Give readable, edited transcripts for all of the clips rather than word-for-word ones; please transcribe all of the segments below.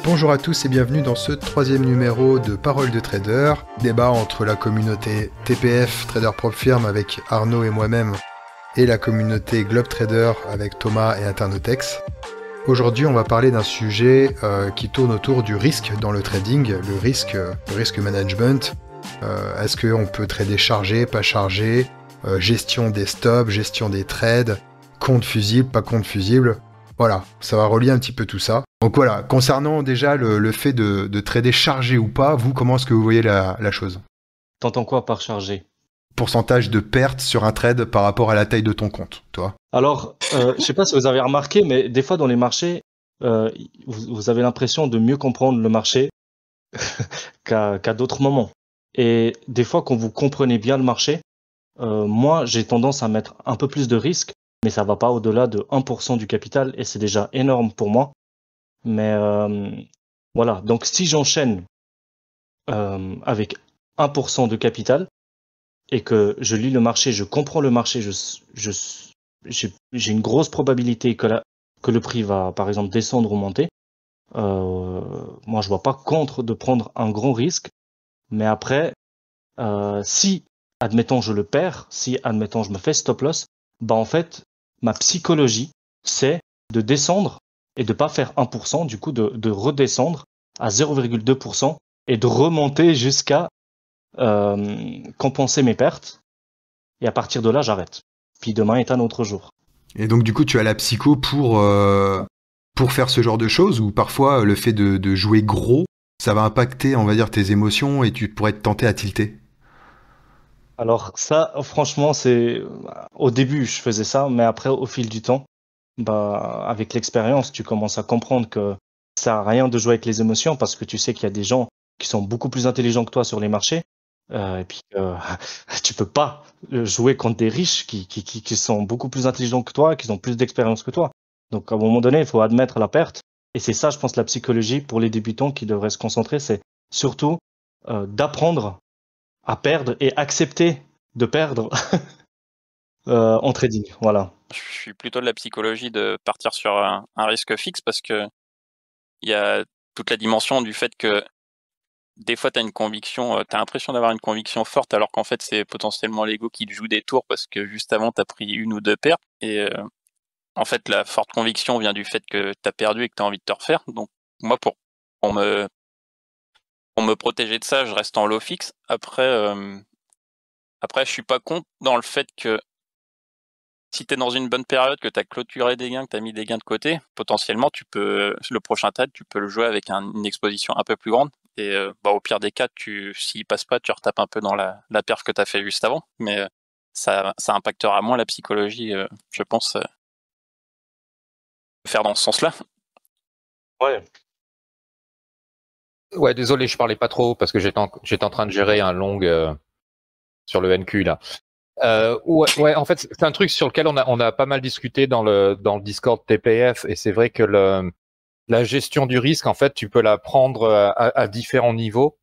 Bonjour à tous et bienvenue dans ce troisième numéro de Parole de Trader, débat entre la communauté TPF, Trader Prop Firm avec Arnaud et moi-même, et la communauté Globe Trader avec Thomas et Internotex. Aujourd'hui, on va parler d'un sujet qui tourne autour du risque dans le trading, le risque management. Est-ce qu'on peut trader chargé, pas chargé, gestion des stops, gestion des trades, compte fusible, pas compte fusible. Voilà, ça va relier un petit peu tout ça. Donc voilà, concernant déjà le fait de trader chargé ou pas, vous, comment est-ce que vous voyez la chose ? T'entends quoi par chargé ? Pourcentage de perte sur un trade par rapport à la taille de ton compte, toi ? Alors, je sais pas si vous avez remarqué, mais des fois dans les marchés, vous avez l'impression de mieux comprendre le marché qu'à d'autres moments. Et des fois, quand vous comprenez bien le marché, moi, j'ai tendance à mettre un peu plus de risque, mais ça va pas au-delà de 1% du capital, et c'est déjà énorme pour moi. Mais voilà, donc si j'enchaîne avec 1% de capital, et que je lis le marché, je comprends le marché, j'ai une grosse probabilité que le prix va, par exemple, descendre ou monter. Moi, je vois pas contre de prendre un grand risque. Mais après, si, admettons, je le perds, si, admettons, je me fais stop loss, bah en fait, ma psychologie, c'est de descendre et de pas faire 1%, du coup, de redescendre à 0,2% et de remonter jusqu'à compenser mes pertes. Et à partir de là, j'arrête. Puis demain est un autre jour. Et donc du coup, tu as la psycho pour faire ce genre de choses, ou parfois le fait de jouer gros, ça va impacter, on va dire, tes émotions et tu pourrais être tenté à tilter. Alors ça, franchement, au début, je faisais ça, mais après, au fil du temps, bah, avec l'expérience, tu commences à comprendre que ça sert à rien de jouer avec les émotions parce que tu sais qu'il y a des gens qui sont beaucoup plus intelligents que toi sur les marchés. Et puis, tu peux pas jouer contre des riches qui sont beaucoup plus intelligents que toi, qui ont plus d'expérience que toi. Donc, à un moment donné, il faut admettre la perte. Et c'est ça, je pense, la psychologie pour les débutants qui devraient se concentrer, c'est surtout d'apprendre à perdre et accepter de perdre en trading. Voilà. Je suis plutôt de la psychologie de partir sur un risque fixe parce que il y a toute la dimension du fait que des fois, tu as une conviction, tu as l'impression d'avoir une conviction forte alors qu'en fait, c'est potentiellement l'ego qui te joue des tours parce que juste avant, tu as pris une ou deux pertes. Et en fait, la forte conviction vient du fait que tu as perdu et que tu as envie de te refaire. Donc, moi, pour me protéger de ça, je reste en low fixe. Après, je suis pas contre dans le fait que si tu es dans une bonne période, que tu as clôturé des gains, que tu as mis des gains de côté, potentiellement, le prochain trade, tu peux le jouer avec une exposition un peu plus grande. Et au pire des cas, s'il passe pas, tu retapes un peu dans la perf que tu as fait juste avant. Mais ça impactera moins la psychologie, je pense, faire dans ce sens-là. Ouais. Ouais, désolé, je parlais pas trop parce que j'étais en train de gérer un long sur le NQ là. Ouais, en fait, c'est un truc sur lequel on a pas mal discuté dans le Discord TPF, et c'est vrai que la gestion du risque, en fait, tu peux la prendre à différents niveaux,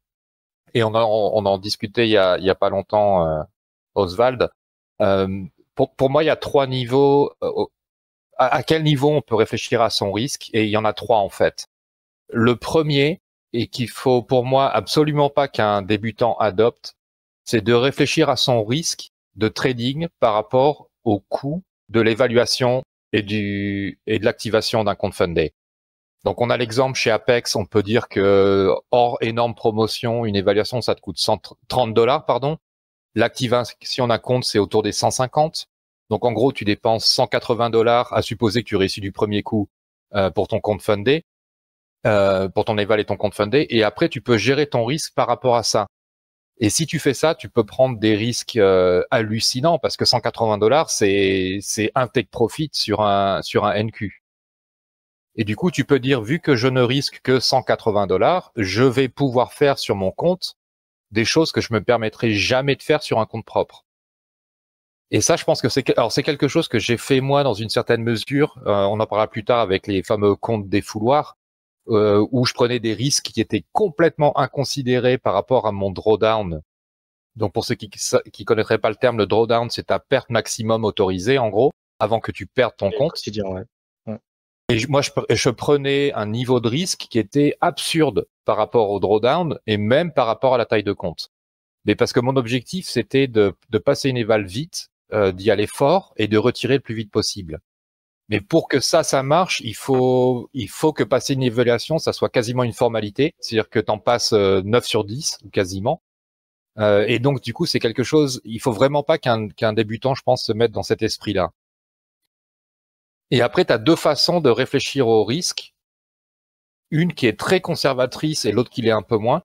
et on en discutait il y a pas longtemps, Oswald. Pour moi, il y a trois niveaux. À quel niveau on peut réfléchir à son risque? Et il y en a trois en fait. Le premier, et qu'il faut pour moi absolument pas qu'un débutant adopte, c'est de réfléchir à son risque de trading par rapport au coût de l'évaluation et de l'activation d'un compte fundé. Donc on a l'exemple chez Apex, on peut dire que hors énorme promotion, une évaluation ça te coûte $130, pardon. L'activation d'un compte c'est autour des 150. Donc en gros tu dépenses $180 à supposer que tu réussis du premier coup pour ton compte fundé, pour ton éval et ton compte fundé, et après tu peux gérer ton risque par rapport à ça. Et si tu fais ça, tu peux prendre des risques hallucinants parce que $180, c'est un take profit sur un NQ. Et du coup, tu peux dire, vu que je ne risque que $180, je vais pouvoir faire sur mon compte des choses que je me permettrai jamais de faire sur un compte propre. Et ça, je pense que c'est quelque chose que j'ai fait moi dans une certaine mesure. On en parlera plus tard avec les fameux comptes défouloirs. Où je prenais des risques qui étaient complètement inconsidérés par rapport à mon drawdown. Donc pour ceux qui connaîtraient pas le terme, le drawdown, c'est ta perte maximum autorisée en gros, avant que tu perdes ton compte. Quotidien, ouais. Et moi, je prenais un niveau de risque qui était absurde par rapport au drawdown et même par rapport à la taille de compte. Mais parce que mon objectif, c'était de passer une éval vite, d'y aller fort et de retirer le plus vite possible. Mais pour que ça marche, il faut que passer une évaluation, ça soit quasiment une formalité. C'est-à-dire que t'en passes 9 sur 10, ou quasiment. Et donc, du coup, c'est quelque chose, il faut vraiment pas qu'un débutant, je pense, se mette dans cet esprit-là. Et après, tu as deux façons de réfléchir au risque. Une qui est très conservatrice et l'autre qui l'est un peu moins.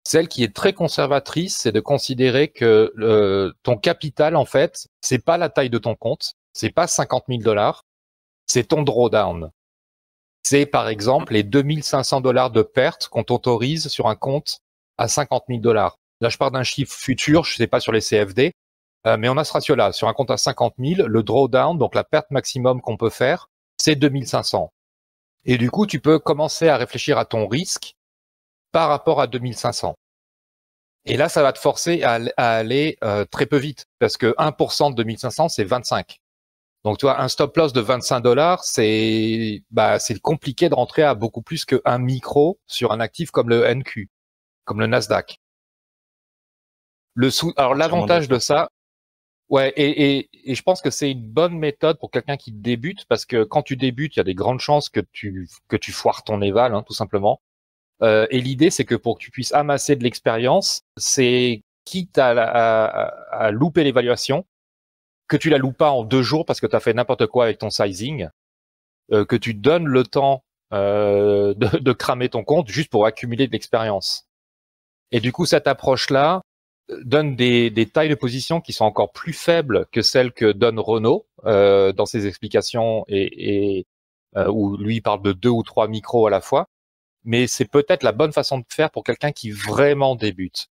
Celle qui est très conservatrice, c'est de considérer que ton capital, en fait, c'est pas la taille de ton compte, c'est pas 50 000 $, c'est ton drawdown. C'est par exemple les 2500 $ de perte qu'on t'autorise sur un compte à 50 000 $. Là, je pars d'un chiffre futur, je sais pas sur les CFD, mais on a ce ratio-là. Sur un compte à 50 000, le drawdown, donc la perte maximum qu'on peut faire, c'est 2500. Et du coup, tu peux commencer à réfléchir à ton risque par rapport à 2500. Et là, ça va te forcer à aller très peu vite, parce que 1% de 2500, c'est 25. Donc, tu vois, un stop loss de 25 $, c'est compliqué de rentrer à beaucoup plus qu'un micro sur un actif comme le NQ, comme le Nasdaq. Alors, l'avantage de ça, ouais, et je pense que c'est une bonne méthode pour quelqu'un qui débute, parce que quand tu débutes, il y a des grandes chances que tu foires ton éval, hein, tout simplement. Et l'idée, c'est que pour que tu puisses amasser de l'expérience, c'est quitte à louper l'évaluation, que tu la loupes pas en 2 jours parce que tu as fait n'importe quoi avec ton sizing, que tu donnes le temps de cramer ton compte juste pour accumuler de l'expérience. Et du coup, cette approche-là donne des tailles de position qui sont encore plus faibles que celles que donne Renaud dans ses explications et où lui il parle de 2 ou 3 micros à la fois. Mais c'est peut-être la bonne façon de faire pour quelqu'un qui vraiment débute.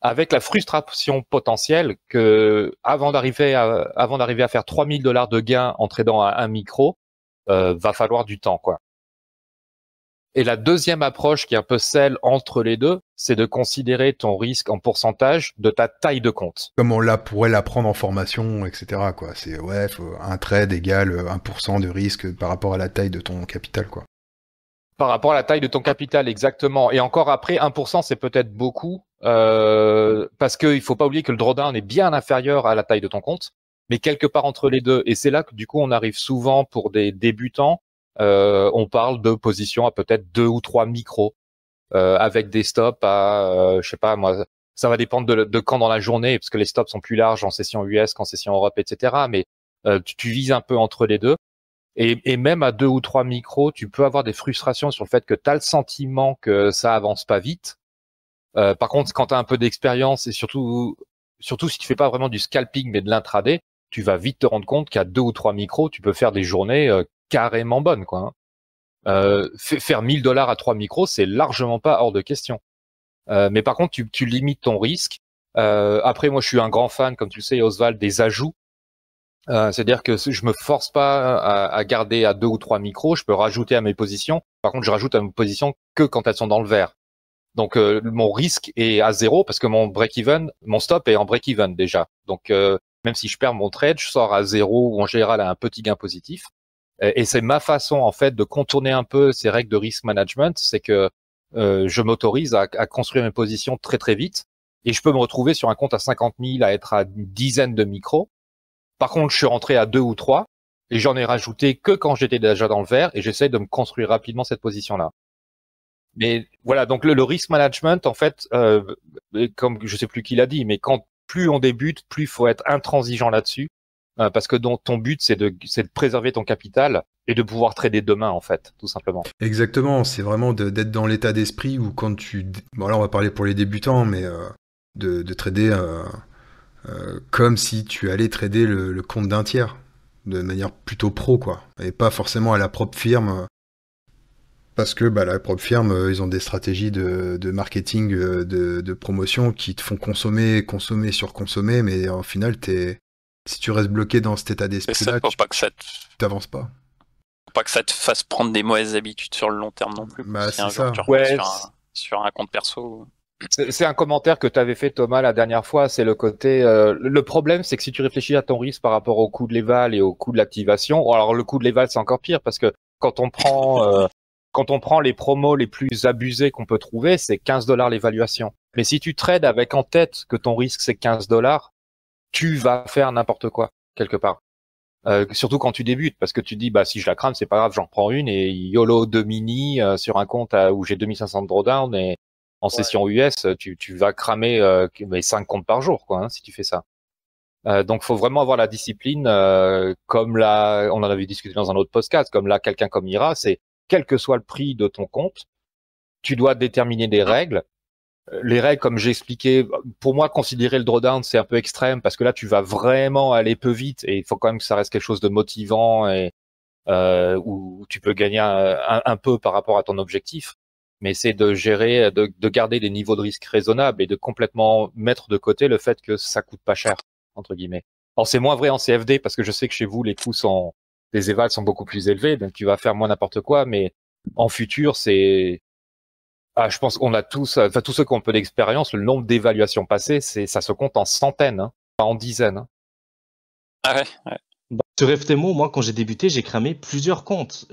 Avec la frustration potentielle que avant d'arriver à faire 3000 $ de gains en tradant à un micro, va falloir du temps, quoi. Et la deuxième approche qui est un peu celle entre les deux, c'est de considérer ton risque en pourcentage de ta taille de compte. Comme on pourrait l'apprendre en formation, etc., quoi. C'est, ouais, un trade égale 1% de risque par rapport à la taille de ton capital, quoi. Par rapport à la taille de ton capital, exactement. Et encore après, 1%, c'est peut-être beaucoup, parce qu'il faut pas oublier que le drawdown est bien inférieur à la taille de ton compte, mais quelque part entre les deux. Et c'est là que du coup, on arrive souvent pour des débutants, on parle de positions à peut-être 2 ou 3 micros, avec des stops à, je sais pas moi, ça va dépendre de quand dans la journée, parce que les stops sont plus larges en session US qu'en session Europe, etc. Mais tu vises un peu entre les deux. Et même à 2 ou 3 micros, tu peux avoir des frustrations sur le fait que tu as le sentiment que ça avance pas vite. Par contre, quand tu as un peu d'expérience et surtout si tu fais pas vraiment du scalping mais de l'intraday, tu vas vite te rendre compte qu'à 2 ou 3 micros, tu peux faire des journées carrément bonnes, quoi. Faire 1000 $ à 3 micros, c'est largement pas hors de question. Mais par contre, tu limites ton risque. Après, moi, je suis un grand fan, comme tu le sais, Oswald, des ajouts. C'est-à-dire que je me force pas à garder à 2 ou 3 micros, je peux rajouter à mes positions. Par contre, je rajoute à mes positions que quand elles sont dans le vert. Donc mon risque est à 0 parce que mon stop est en break-even déjà. Donc même si je perds mon trade, je sors à 0 ou en général à un petit gain positif. Et c'est ma façon en fait de contourner un peu ces règles de risk management, c'est que je m'autorise à construire mes positions très très vite et je peux me retrouver sur un compte à 50 000 à être à une dizaine de micros. Par contre, je suis rentré à 2 ou 3 et j'en ai rajouté que quand j'étais déjà dans le vert et j'essaie de me construire rapidement cette position-là. Mais voilà, donc le risk management, en fait, comme je sais plus qui l'a dit, mais plus on débute, plus il faut être intransigeant là-dessus, parce que ton but, c'est de préserver ton capital et de pouvoir trader demain, en fait, tout simplement. Exactement, c'est vraiment d'être dans l'état d'esprit où quand bon là on va parler pour les débutants, mais de trader comme si tu allais trader le compte d'un tiers, de manière plutôt pro, quoi, et pas forcément à la propre firme, parce que la propre firme, ils ont des stratégies de marketing, de promotion qui te font consommer, surconsommer, mais au final, si tu restes bloqué dans cet état d'esprit-là, tu t'avances pas. Faut pas que ça te fasse prendre des mauvaises habitudes sur le long terme non plus. Si un jour tu repars sur un compte perso. C'est un commentaire que tu avais fait, Thomas, la dernière fois. C'est le côté. Le problème, c'est que si tu réfléchis à ton risque par rapport au coût de l'éval et au coût de l'activation, alors le coût de l'éval, c'est encore pire parce que quand on prend les promos les plus abusés qu'on peut trouver, c'est 15 $ l'évaluation. Mais si tu trades avec en tête que ton risque c'est 15 $, tu vas faire n'importe quoi quelque part. Surtout quand tu débutes, parce que tu dis bah si je la crame c'est pas grave, j'en prends une et YOLO 2 mini sur un compte où j'ai 2500 de drawdown et en session US tu vas cramer 5 comptes par jour quoi si tu fais ça. Donc faut vraiment avoir la discipline comme là on en avait discuté dans un autre podcast, comme là quelqu'un comme Ira, c'est quel que soit le prix de ton compte, tu dois déterminer des règles. Les règles, comme j'ai expliqué, pour moi, considérer le drawdown, c'est un peu extrême parce que là, tu vas vraiment aller peu vite et il faut quand même que ça reste quelque chose de motivant et où tu peux gagner un peu par rapport à ton objectif. Mais c'est de gérer, de garder des niveaux de risque raisonnables et de complètement mettre de côté le fait que ça coûte pas cher, entre guillemets. Alors, c'est moins vrai en CFD parce que je sais que chez vous, les coûts des évals sont beaucoup plus élevés, donc tu vas faire moins n'importe quoi, mais en futur, je pense qu'on a tous, enfin tous ceux qui ont un peu d'expérience, le nombre d'évaluations passées, ça se compte en centaines, pas en dizaines. Ah ouais. Sur FTMO, moi, quand j'ai débuté, j'ai cramé plusieurs comptes.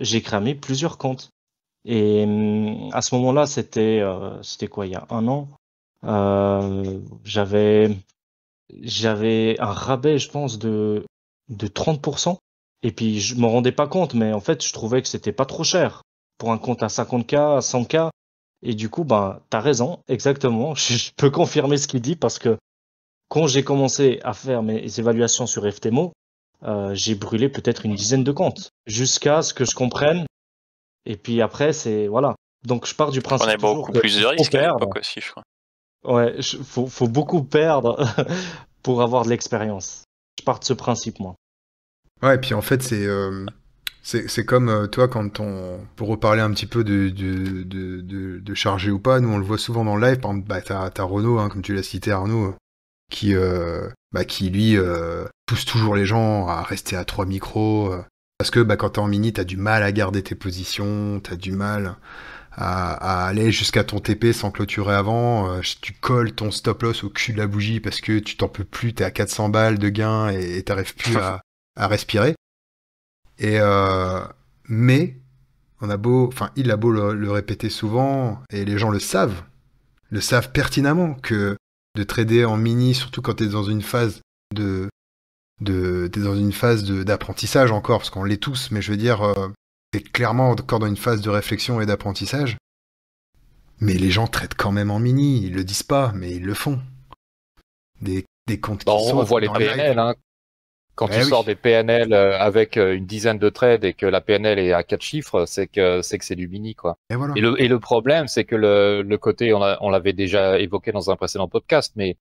Et à ce moment-là, c'était quoi, il y a un an, j'avais un rabais, je pense, de 30%. Et puis, je me rendais pas compte, mais en fait, je trouvais que c'était pas trop cher pour un compte à 50K, à 100K. Et du coup, t'as raison, exactement. Je peux confirmer ce qu'il dit parce que quand j'ai commencé à faire mes évaluations sur FTMO, j'ai brûlé peut-être une dizaine de comptes jusqu'à ce que je comprenne. Et puis après, voilà. Donc, je pars du principe On a toujours beaucoup que plus de faut risques à perdre. l'époque aussi, je crois. Ouais, faut beaucoup perdre pour avoir de l'expérience. Je pars de ce principe, moi. Ouais, et puis en fait, c'est comme toi, pour reparler un petit peu de charger ou pas, nous on le voit souvent dans le live, par exemple, t'as Renaud, hein, comme tu l'as cité, Arnaud, qui lui pousse toujours les gens à rester à 3 micros, parce que quand t'es en mini, t'as du mal à garder tes positions, t'as du mal à aller jusqu'à ton TP sans clôturer avant, tu colles ton stop loss au cul de la bougie parce que tu t'en peux plus, t'es à 400 balles de gain et t'arrives plus à respirer. Et mais il a beau le répéter souvent et les gens le savent pertinemment que de trader en mini, surtout quand t'es dans une phase d'apprentissage encore, parce qu'on l'est tous, mais je veux dire, t'es clairement encore dans une phase de réflexion et d'apprentissage. Mais les gens traitent quand même en mini, ils le disent pas, mais ils le font. Des comptes qui sautent On voit les dans PNL, hein. Quand tu oui. sors des PNL avec une dizaine de trades et que la PNL est à 4 chiffres, c'est que c'est du mini, quoi. Et voilà. Et le problème, c'est que le côté, on l'avait déjà évoqué dans un précédent podcast, mais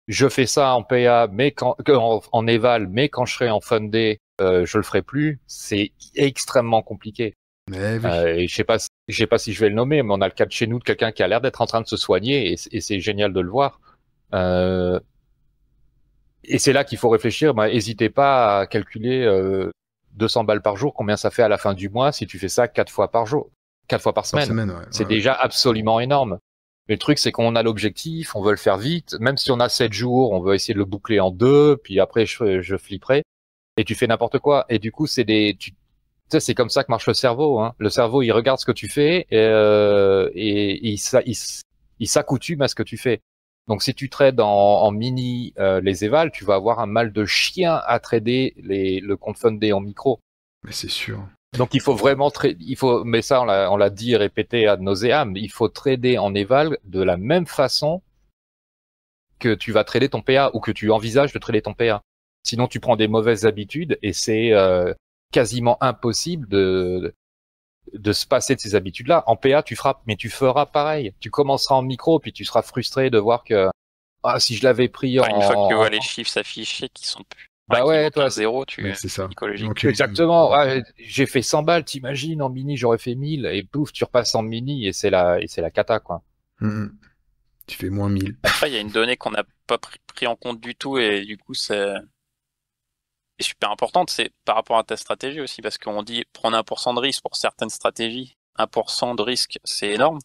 je fais ça en PA, mais en éval, mais quand je serai en fundé, je le ferai plus. C'est extrêmement compliqué. Mais oui. Et je sais pas si je vais le nommer, mais on a le cas de chez nous de quelqu'un qui a l'air d'être en train de se soigner et c'est génial de le voir. Et c'est là qu'il faut réfléchir. Hésitez pas à calculer 200 balles par jour, combien ça fait à la fin du mois si tu fais ça 4 fois par jour, 4 fois par semaine. Ouais. C'est déjà absolument énorme. Mais le truc, c'est qu'on a l'objectif, on veut le faire vite. Même si on a 7 jours, on veut essayer de le boucler en 2, puis après je flipperai. Et tu fais n'importe quoi. Et du coup, tu sais, c'est comme ça que marche le cerveau, hein. Le cerveau, il regarde ce que tu fais et il s'accoutume à ce que tu fais. Donc, si tu trades en mini les évals, tu vas avoir un mal de chien à trader le compte fundé en micro. Mais c'est sûr. Donc, il faut vraiment mais ça, on l'a dit et répété ad nauseam, il faut trader en éval de la même façon que tu vas trader ton PA ou que tu envisages de trader ton PA. Sinon, tu prends des mauvaises habitudes et c'est quasiment impossible de se passer de ces habitudes-là. En PA, tu frappes, mais tu feras pareil. Tu commenceras en micro, puis tu seras frustré de voir que si je l'avais pris Une fois que tu vois les chiffres s'afficher qui sont plus... toi, zéro, c'est ça. Psychologique. Donc, exactement. J'ai fait 100 balles, t'imagines, en mini, j'aurais fait 1000, et pouf, tu repasses en mini, et c'est la cata, quoi. Tu fais moins 1000. Après, il y a une donnée qu'on n'a pas pris en compte du tout, et du coup, c'est super importante, c'est par rapport à ta stratégie aussi, parce qu'on dit prendre 1% de risque pour certaines stratégies. 1% de risque, c'est énorme.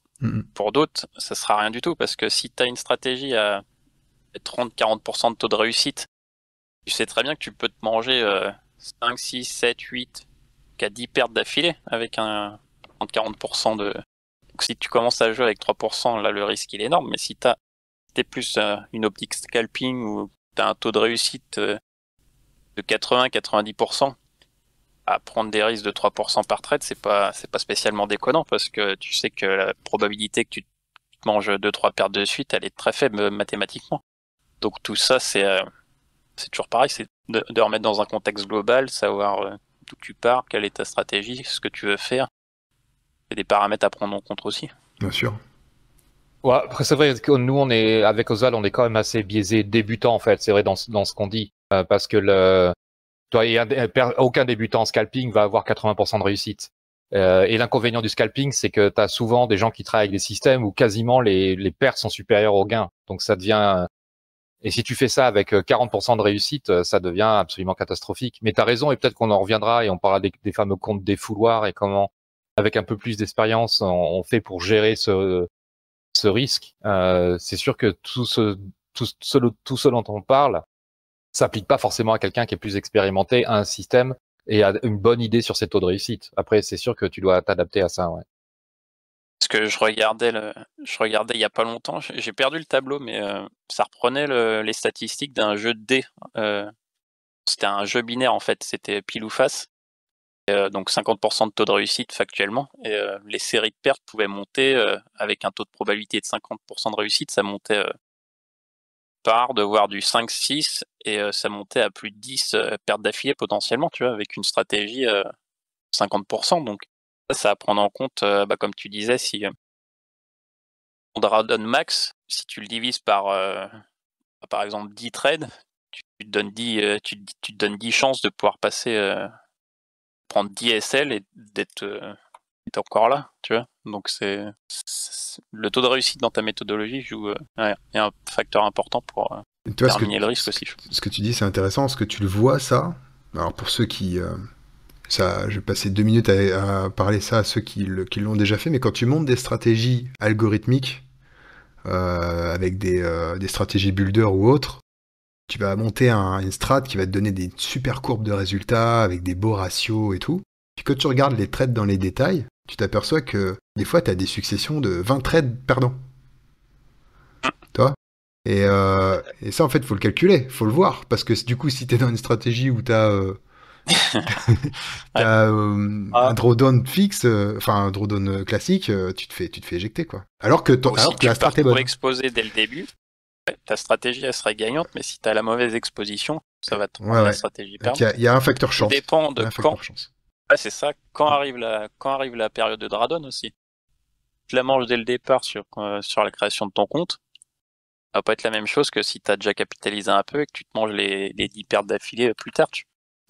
Pour d'autres, ça sera rien du tout, parce que si tu as une stratégie à 30-40% de taux de réussite, tu sais très bien que tu peux te manger 5, 6, 7, 8, qu'à 10 pertes d'affilée avec un 30-40% de... Donc si tu commences à jouer avec 3%, là le risque il est énorme, mais si t'es plus une optique scalping ou t'as un taux de réussite de 80-90%, à prendre des risques de 3% par trade, c'est pas spécialement déconnant parce que tu sais que la probabilité que tu manges 2-3 pertes de suite, elle est très faible mathématiquement. Donc tout ça, c'est toujours pareil, c'est de remettre dans un contexte global, savoir d'où tu pars, quelle est ta stratégie, ce que tu veux faire. Il y a des paramètres à prendre en compte aussi. Bien sûr. Ouais, après, c'est vrai que nous, avec Oswald, on est quand même assez biaisé débutant, en fait. C'est vrai dans ce qu'on dit. Parce que aucun débutant en scalping va avoir 80% de réussite. Et l'inconvénient du scalping, c'est que tu as souvent des gens qui travaillent avec des systèmes où quasiment les pertes sont supérieures aux gains. Donc ça devient... Et si tu fais ça avec 40% de réussite, ça devient absolument catastrophique. Mais tu as raison, et peut-être qu'on en reviendra, et on parlera des fameux comptes défouloirs, et comment, avec un peu plus d'expérience, on fait pour gérer ce risque. C'est sûr que tout ce dont on parle s'applique pas forcément à quelqu'un qui est plus expérimenté à un système et a une bonne idée sur ses taux de réussite. Après, c'est sûr que tu dois t'adapter à ça, ouais. Parce que je regardais il y a pas longtemps, j'ai perdu le tableau, mais ça reprenait les statistiques d'un jeu de dés. C'était un jeu binaire en fait, c'était pile ou face. Donc 50% de taux de réussite factuellement. Et les séries de pertes pouvaient monter avec un taux de probabilité de 50% de réussite, ça montait de voir du 5-6 et ça montait à plus de 10 pertes d'affilée potentiellement, tu vois, avec une stratégie 50%. Donc ça à prendre en compte, comme tu disais, si on Dradon max, si tu le divises par exemple 10 trades, tu te donnes 10 chances de pouvoir prendre 10 SL et d'être encore là, tu vois. Donc le taux de réussite dans ta méthodologie est un facteur important pour terminer le risque aussi. Ce que tu dis, c'est intéressant, parce que tu le vois, ça. Alors pour ceux qui... je vais passer 2 minutes à parler ça à ceux qui l'ont déjà fait, mais quand tu montes des stratégies algorithmiques, avec des stratégies builder ou autres, tu vas monter une strat qui va te donner des super courbes de résultats, avec des beaux ratios et tout. Puis quand tu regardes les trades dans les détails, tu t'aperçois que des fois, tu as des successions de 20 trades perdants. Tu vois ? Et ça, en fait, faut le calculer, faut le voir, parce que du coup, si tu es dans une stratégie où tu as... un drawdown fixe, un drawdown classique, tu te fais éjecter, quoi. Alors que la strat est bonne. Pour exposer dès le début, ta stratégie elle serait gagnante, mais si tu as la mauvaise exposition, ça va te rendre la stratégie perdante. Il y a un facteur chance. Ça dépend de quand. Ouais, c'est ça. Quand arrive la période de drawdown aussi. Tu la manges dès le départ sur la création de ton compte. Ça va pas être la même chose que si tu as déjà capitalisé un peu et que tu te manges les 10 pertes d'affilée plus tard.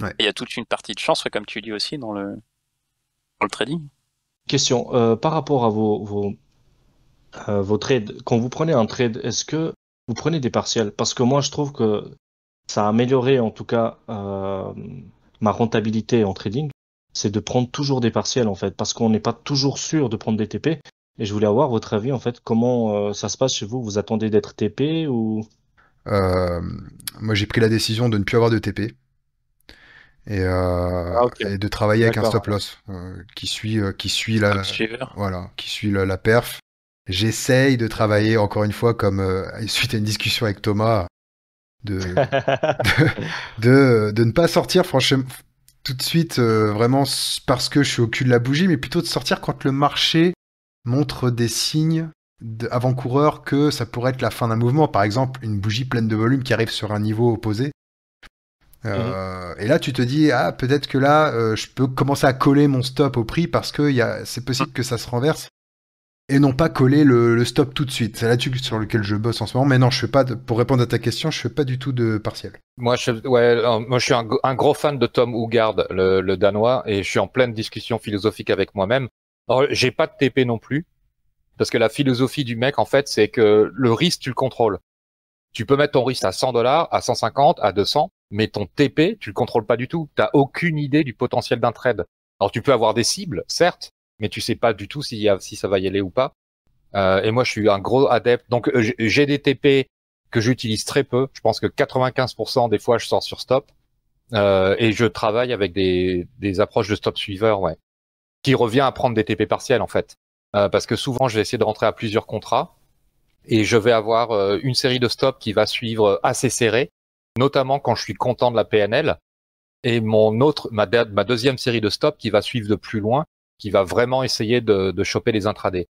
Ouais. Il y a toute une partie de chance, comme tu dis aussi, dans le trading. Question, par rapport à vos trades, quand vous prenez un trade, est-ce que vous prenez des partiels? Parce que moi, je trouve que ça a amélioré, en tout cas, ma rentabilité en trading, c'est de prendre toujours des partiels, en fait, parce qu'on n'est pas toujours sûr de prendre des TP. Et je voulais avoir votre avis, en fait, comment ça se passe chez vous? Vous attendez d'être TP ou... Moi, j'ai pris la décision de ne plus avoir de TP. Et de travailler avec un stop loss qui suit la perf. J'essaye de travailler encore une fois comme suite à une discussion avec Thomas de ne pas sortir franchement tout de suite vraiment parce que je suis au cul de la bougie, mais plutôt de sortir quand le marché montre des signes avant-coureurs que ça pourrait être la fin d'un mouvement, par exemple une bougie pleine de volume qui arrive sur un niveau opposé. Et là, tu te dis, peut-être que là, je peux commencer à coller mon stop au prix parce que c'est possible que ça se renverse et non pas coller le stop tout de suite. C'est là-dessus sur lequel je bosse en ce moment. Mais non, je fais pas pour répondre à ta question, je fais pas du tout de partiel. Moi, je suis un gros fan de Tom Hugard, le Danois, et je suis en pleine discussion philosophique avec moi-même. Alors, j'ai pas de TP non plus parce que la philosophie du mec, en fait, c'est que le risque, tu le contrôles. Tu peux mettre ton risque à $100, à 150, à 200, mais ton TP, tu le contrôles pas du tout. T'as aucune idée du potentiel d'un trade. Alors tu peux avoir des cibles, certes, mais tu sais pas du tout si ça va y aller ou pas. Et moi, je suis un gros adepte. Donc j'ai des TP que j'utilise très peu. Je pense que 95% des fois, je sors sur stop. Et je travaille avec des approches de stop suiveur, ouais, qui revient à prendre des TP partiels en fait. Parce que souvent, je vais essayer de rentrer à plusieurs contrats et je vais avoir une série de stops qui va suivre assez serré, notamment quand je suis content de la PNL, et ma deuxième série de stops qui va suivre de plus loin, qui va vraiment essayer de choper les intradés.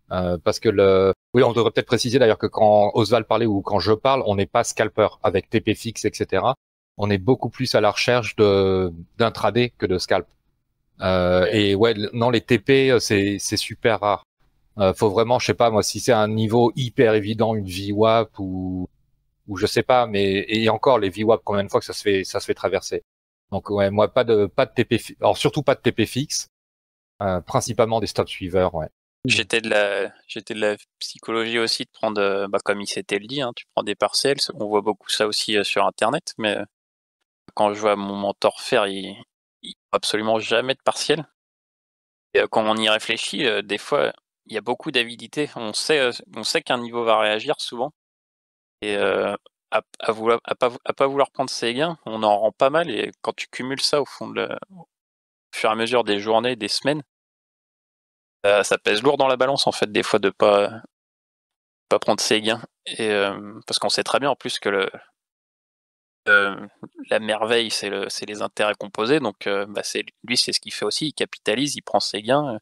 Parce que oui, on devrait peut-être préciser d'ailleurs que quand Oswald parlait ou quand je parle, on n'est pas scalper avec TP fixe, etc. On est beaucoup plus à la recherche d'intraday que de scalp. Et ouais, non, les TP, c'est super rare. Faut vraiment, je sais pas moi, si c'est un niveau hyper évident, une VWAP ou je sais pas, mais et encore les VWAP, combien de fois que ça se fait traverser. Donc ouais, moi pas de TP, alors surtout pas de TP fixe, principalement des stop suiveurs, ouais. J'étais de la psychologie aussi de prendre, comme il s'était le dit, hein, tu prends des partiels. On voit beaucoup ça aussi sur Internet, mais quand je vois mon mentor faire, il absolument jamais de partiel. Et quand on y réfléchit, des fois, il y a beaucoup d'avidité. On sait qu'un niveau va réagir souvent. Et à pas vouloir prendre ses gains, on en rend pas mal. Et quand tu cumules ça au fur et à mesure des journées, des semaines, ça pèse lourd dans la balance en fait, des fois de pas prendre ses gains. Et parce qu'on sait très bien en plus que la merveille, c'est les intérêts composés. Donc c'est ce qu'il fait aussi. Il capitalise, il prend ses gains.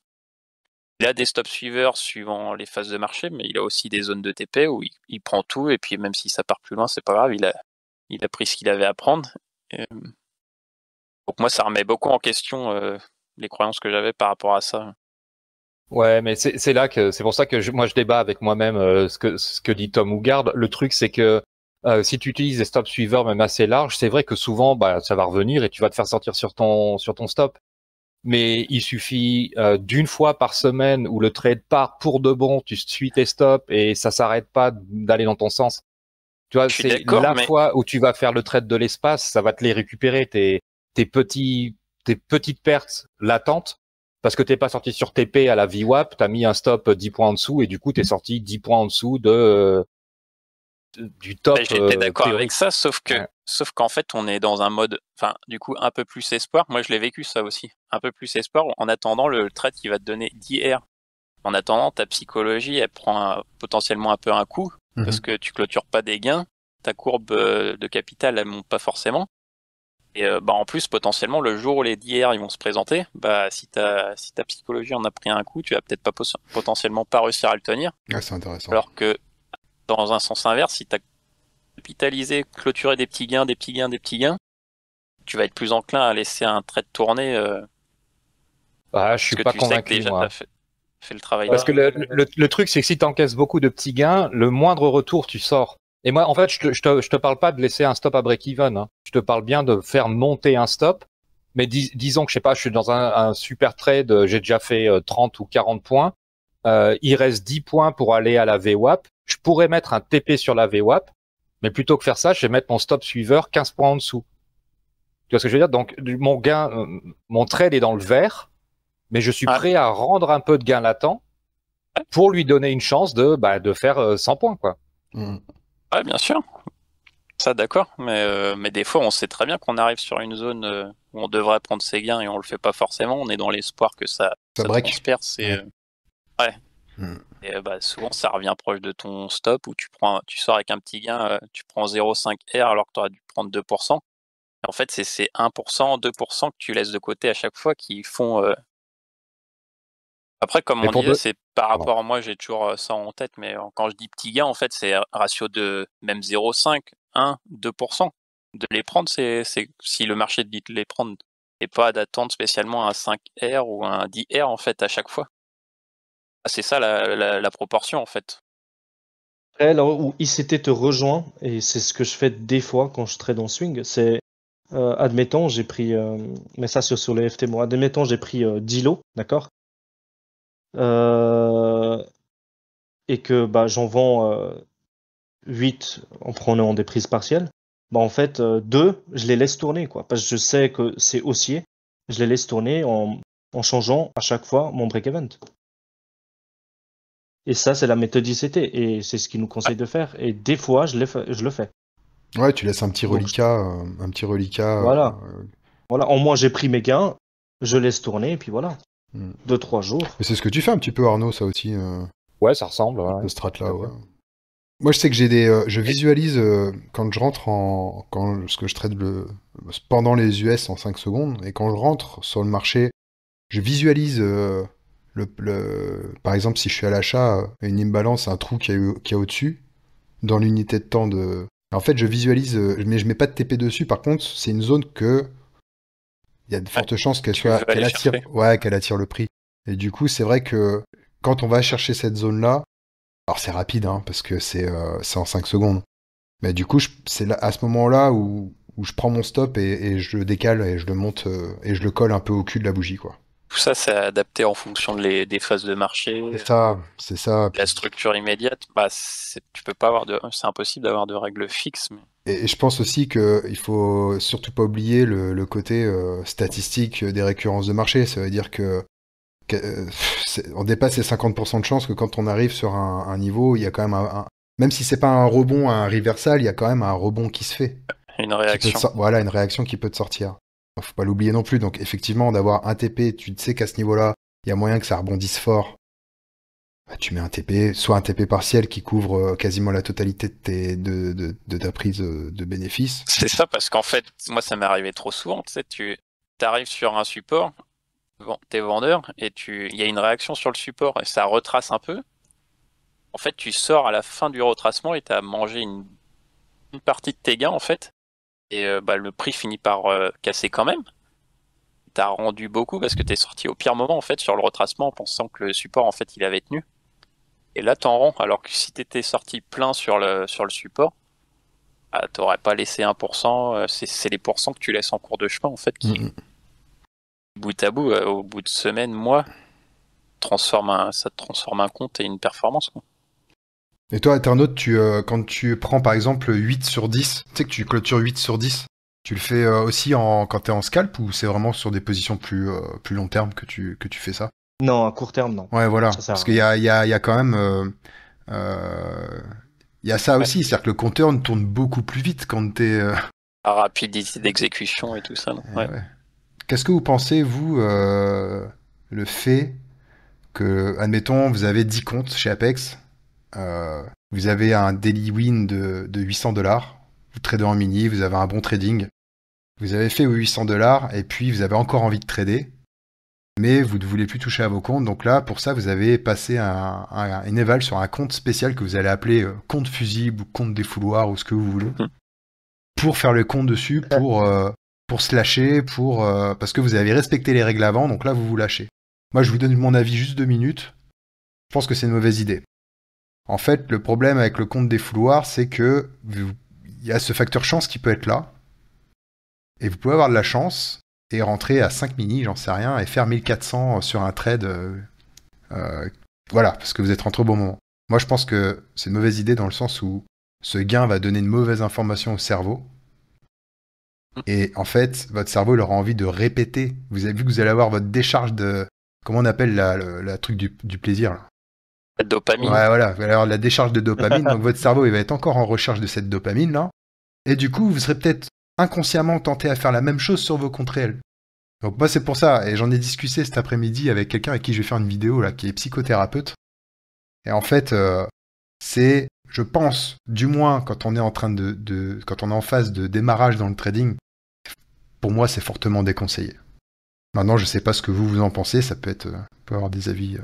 Il a des stop suiveurs suivant les phases de marché, mais il a aussi des zones de TP où il prend tout, et puis même si ça part plus loin, c'est pas grave, il a pris ce qu'il avait à prendre. Et, donc moi, ça remet beaucoup en question les croyances que j'avais par rapport à ça. Ouais, mais c'est pour ça que moi je débat avec moi-même ce que dit Tom Hougard. Le truc, c'est que si tu utilises des stop suiveurs même assez larges, c'est vrai que souvent ça va revenir et tu vas te faire sortir sur ton stop. Mais il suffit d'une fois par semaine où le trade part pour de bon, tu suis tes stops et ça s'arrête pas d'aller dans ton sens. Tu vois, c'est la fois où tu vas faire le trade de l'espace, ça va te les récupérer tes petites pertes latentes parce que t'es pas sorti sur TP à la VWAP, t'as mis un stop 10 points en dessous et du coup t'es sorti 10 points en dessous du top. J'étais d'accord avec ça, sauf qu'en fait on est dans un mode, du coup un peu plus espoir. Moi je l'ai vécu ça aussi, un peu plus espoir en attendant le trade qui va te donner 10 R. En attendant, ta psychologie elle prend potentiellement un peu un coup parce que tu clôtures pas des gains, ta courbe de capital elle monte pas forcément. Et en plus potentiellement le jour où les 10 R ils vont se présenter, si ta psychologie en a pris un coup, tu vas peut-être pas potentiellement pas réussir à le tenir. Ah, c'est intéressant. Alors que dans un sens inverse, si tu as capitalisé, clôturé des petits gains, tu vas être plus enclin à laisser un trade tourner. Je suis pas convaincu, moi. Fait le travail. Parce que le truc, c'est que si tu encaisses beaucoup de petits gains, le moindre retour, tu sors. Et moi, en fait, je te parle pas de laisser un stop à break-even. Hein. Je te parle bien de faire monter un stop. Mais disons que, je sais pas, je suis dans un super trade, j'ai déjà fait 30 ou 40 points. Il reste 10 points pour aller à la VWAP. Je pourrais mettre un TP sur la VWAP, mais plutôt que faire ça, je vais mettre mon stop suiveur 15 points en dessous. Tu vois ce que je veux dire? Donc, mon gain, mon trade est dans le vert, mais je suis prêt à rendre un peu de gain latent pour lui donner une chance de faire 100 points, quoi. Ouais, bien sûr. Ça, d'accord. Mais des fois, on sait très bien qu'on arrive sur une zone où on devrait prendre ses gains et on le fait pas forcément. On est dans l'espoir que ça transperce. Ouais. Et souvent, ça revient proche de ton stop où tu sors avec un petit gain, tu prends 0,5 R alors que tu aurais dû prendre 2%. Et en fait, c'est ces 1%, 2% que tu laisses de côté à chaque fois qui font. Après, comme on disait, c'est par rapport à moi, j'ai toujours ça en tête, mais quand je dis petit gain, en fait, c'est ratio de même 0,5, 1, 2%. De les prendre, c'est si le marché dit de les prendre et pas d'attendre spécialement un 5 R ou un 10 R en fait à chaque fois. C'est ça la proportion en fait. Après, là où ICT te rejoint, et c'est ce que je fais des fois quand je trade en swing, c'est, admettons, j'ai pris, mais ça c'est sur les FT, moi, admettons, j'ai pris 10 lots, d'accord? Et que j'en vends 8 en prenant des prises partielles. En fait, 2, je les laisse tourner, quoi, parce que je sais que c'est haussier, je les laisse tourner en changeant à chaque fois mon break-even. Et ça, c'est la méthode ICT, et c'est ce qu'il nous conseille de faire. Et des fois, je le fais. Ouais, tu laisses un petit Donc, reliquat, voilà. Voilà. Au moins, j'ai pris mes gains, je laisse tourner, et puis voilà. hmm. 2-3 jours. Mais c'est ce que tu fais un petit peu, Arnaud, ça aussi, Ouais, ça ressemble. Ouais, ce strat-là, tout à ouais. fait. Moi, je sais que je visualise quand je rentre parce que je trade pendant les US en 5 secondes, et quand je rentre sur le marché, je visualise par exemple, si je suis à l'achat, une imbalance, un trou qu'il y a au-dessus, dans l'unité de temps de. En fait, je visualise, mais je mets pas de TP dessus. Par contre, c'est une zone que il y a de fortes chances Tu veux qu'elle aller attire, chercher. ouais, qu'elle attire le prix. Et du coup, c'est vrai que quand on va chercher cette zone-là, alors c'est rapide, hein, parce que c'est en 5 secondes. Mais du coup, c'est à ce moment-là où je prends mon stop et je le décale et je le monte et je le colle un peu au cul de la bougie, quoi. Tout ça, c'est adapté en fonction des phases de marché, C'est ça. la structure immédiate. Bah, tu peux pas c'est impossible d'avoir de règles fixes. Mais... Et je pense aussi qu'il faut surtout pas oublier le côté statistique des récurrences de marché. Ça veut dire on dépasse les 50% de chances que quand on arrive sur un niveau, il y a quand même même si c'est pas un rebond, un reversal, il y a quand même un rebond qui se fait. Une réaction. Voilà, une réaction qui peut te sortir. Faut pas l'oublier non plus. Donc effectivement, d'avoir un TP, tu sais qu'à ce niveau-là, il y a moyen que ça rebondisse fort. Bah, tu mets un TP, soit un TP partiel qui couvre quasiment la totalité de ta prise de bénéfices. C'est ça, parce qu'en fait, moi, ça m'est arrivé trop souvent. Tu sais, tu arrives sur un support, t'es vendeur, et il y a une réaction sur le support, et ça retrace un peu. En fait, tu sors à la fin du retracement et tu as mangé une partie de tes gains, en fait. Et bah, le prix finit par casser quand même. T'as rendu beaucoup parce que t'es sorti au pire moment, en fait, sur le retracement, en pensant que le support, en fait, il avait tenu. Et là, t'en rends, alors que si t'étais sorti plein sur le support, ah, t'aurais pas laissé 1%. C'est les pourcents que tu laisses en cours de chemin, en fait, qui, bout à bout, au bout de semaines, mois, ça te transforme un compte et une performance, quoi. Et toi, internaute, quand tu prends par exemple 8 sur 10, tu sais que tu clôtures 8 sur 10, tu le fais aussi quand t'es en scalp ou c'est vraiment sur des positions plus long terme que tu fais ça? Non, à court terme, non. Ouais, voilà. Ça sert à Parce qu'il rien. y a quand même. Il y a ça Ouais. aussi, c'est-à-dire que le compteur tourne beaucoup plus vite quand t'es. La rapidité d'exécution et tout ça, non? Ouais. Ouais. Qu'est-ce que vous pensez, vous, le fait que, admettons, vous avez 10 comptes chez Apex, vous avez un daily win de $800, vous tradez en mini, vous avez un bon trading, vous avez fait vos $800 et puis vous avez encore envie de trader, mais vous ne voulez plus toucher à vos comptes. Donc là, pour ça, vous avez passé une éval sur un compte spécial que vous allez appeler compte fusible ou compte défouloir ou ce que vous voulez, pour faire le compte dessus, pour se lâcher, parce que vous avez respecté les règles avant, donc là, vous vous lâchez. Moi, je vous donne mon avis juste 2 minutes. Je pense que c'est une mauvaise idée. En fait, le problème avec le compte défouloir, c'est que il y a ce facteur chance qui peut être là, et vous pouvez avoir de la chance et rentrer à 5 mini, j'en sais rien, et faire 1400 sur un trade. Voilà, parce que vous êtes rentré au bon moment. Moi, je pense que c'est une mauvaise idée dans le sens où ce gain va donner une mauvaise information au cerveau. Et en fait, votre cerveau il aura envie de répéter. Vous avez vu que vous allez avoir votre décharge de. Comment on appelle la truc du plaisir là. La dopamine. Ouais, voilà, vous allez avoir de la décharge de dopamine. Donc votre cerveau il va être encore en recherche de cette dopamine là. Et du coup, vous serez peut-être inconsciemment tenté à faire la même chose sur vos comptes réels. Donc moi, c'est pour ça. Et j'en ai discuté cet après-midi avec quelqu'un avec qui je vais faire une vidéo là, qui est psychothérapeute. Et en fait, c'est, je pense, du moins quand on est en train quand on est en phase de démarrage dans le trading, pour moi, c'est fortement déconseillé. Maintenant, je sais pas ce que vous en pensez, ça peut avoir des avis.